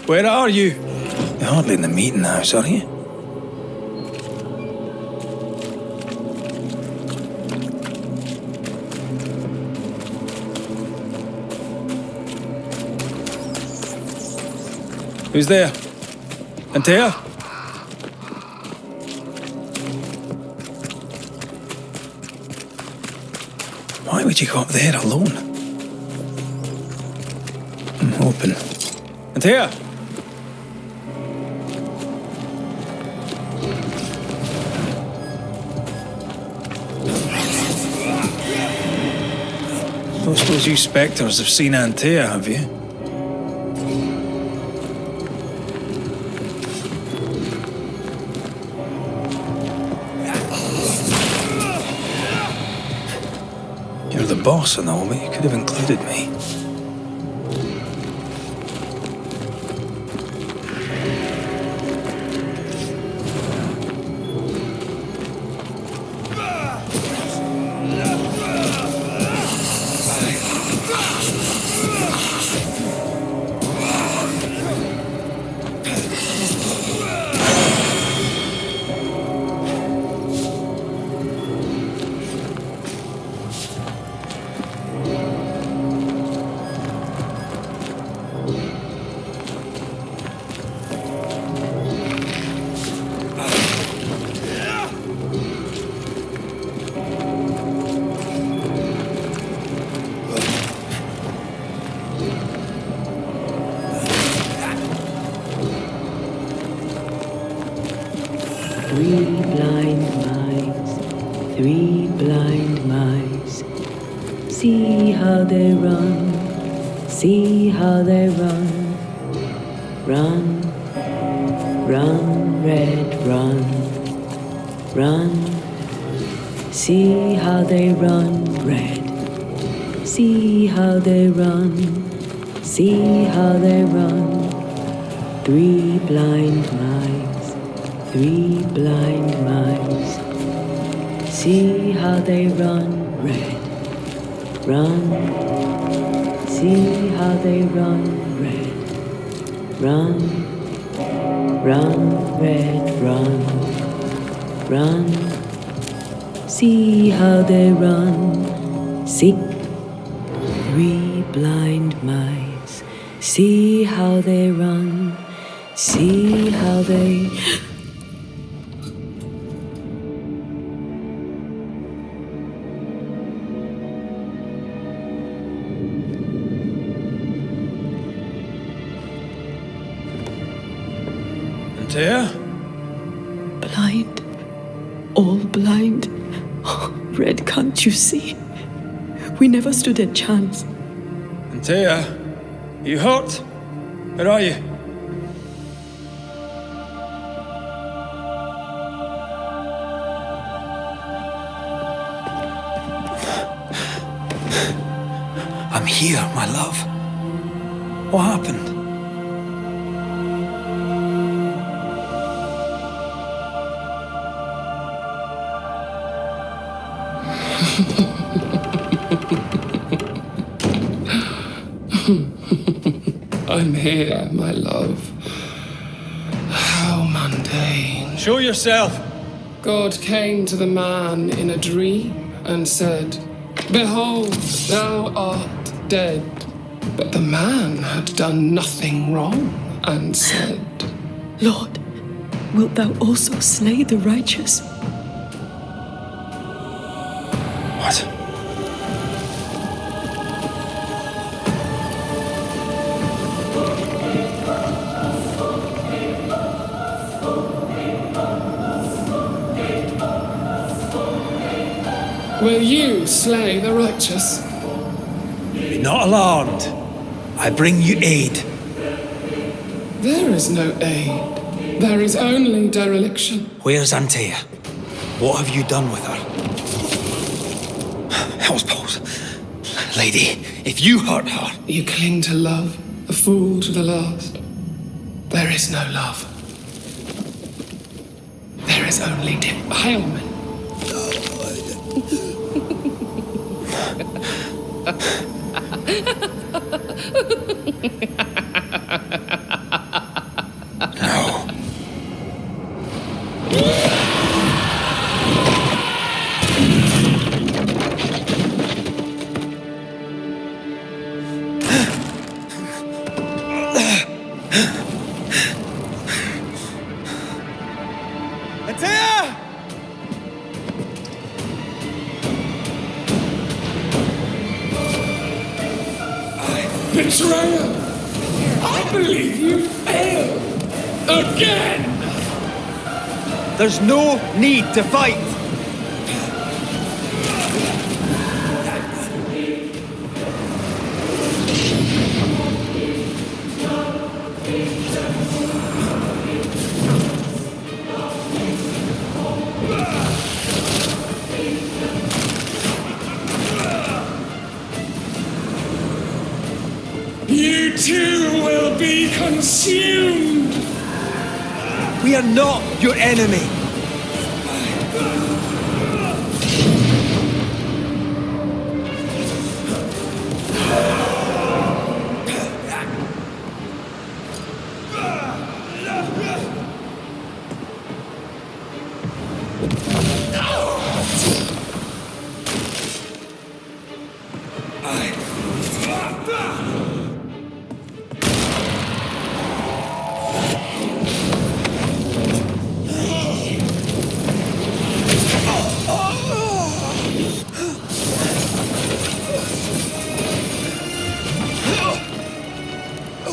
Where are you? You're hardly in the meeting house, are you? Who's there? Antea? Why would you go up there alone? I'm hoping. Antea? Don't suppose you spectres have seen Antea, have you? You're the boss and all, but you could have included me. Three blind mice, three blind mice. See how they run, see how they run. Run, run, red, run, run. See how they run, red. See how they run, see how they run. Three blind mice, three blind mice. See how they run, red. Run. See how they run, red. Run. Run, red, run. Run. See how they run. See. Three blind mice. See how they run. See how they... Antea? Blind. All blind. Oh, Red, can't you see? We never stood a chance. Antea, you hurt? Where are you? I'm here, my love. What happened? I'm here, my love. How mundane. Show yourself. God came to the man in a dream and said, "Behold, thou art dead." But the man had done nothing wrong and said, Lord, wilt thou also slay the righteous? What? "Will you slay the righteous?" Be not alarmed. I bring you aid. There is no aid. There is only dereliction. Where's Antea? What have you done with her? Hellsballs. Lady, if you hurt her... You cling to love, a fool to the last. There is no love. There is only defilement. No. Antea! Betrayer! I believe you failed! Again! There's no need to fight. You too will be consumed! We are not your enemy.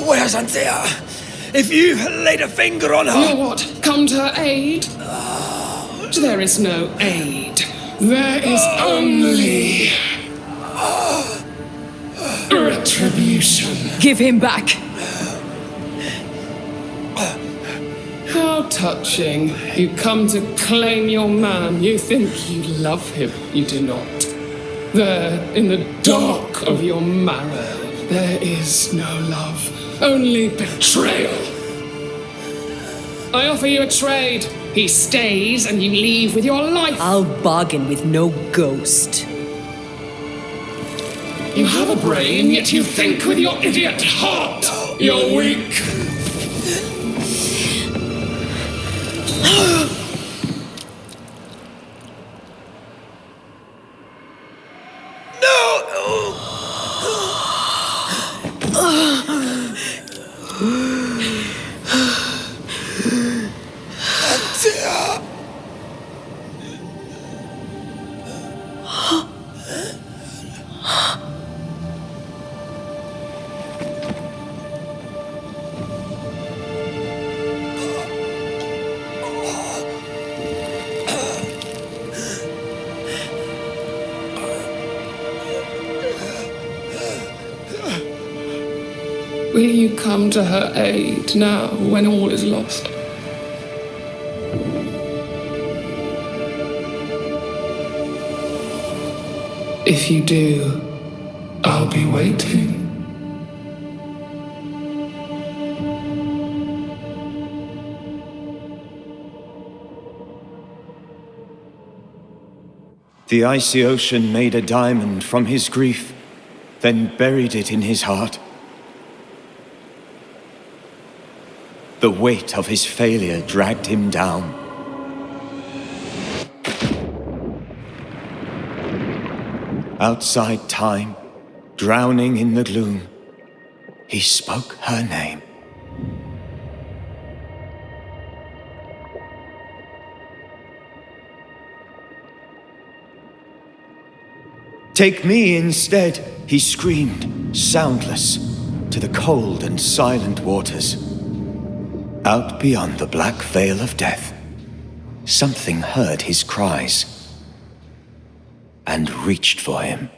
Where's Antea? If you laid a finger on her... You'll what? Come to her aid? There is no aid. There is only retribution. Give him back! How touching. You come to claim your man. You think you love him. You do not. There, in the dark of your marrow, there is no love. Only betrayal. I offer you a trade. He stays and you leave with your life. I'll bargain with no ghost. You have a brain, yet you think with your idiot heart. You're weak. Will you come to her aid now, when all is lost? If you do, I'll be waiting. The icy ocean made a diamond from his grief, then buried it in his heart. The weight of his failure dragged him down. Outside time, drowning in the gloom, he spoke her name. Take me instead, he screamed, soundless, to the cold and silent waters. Out beyond the black veil of death, something heard his cries and reached for him.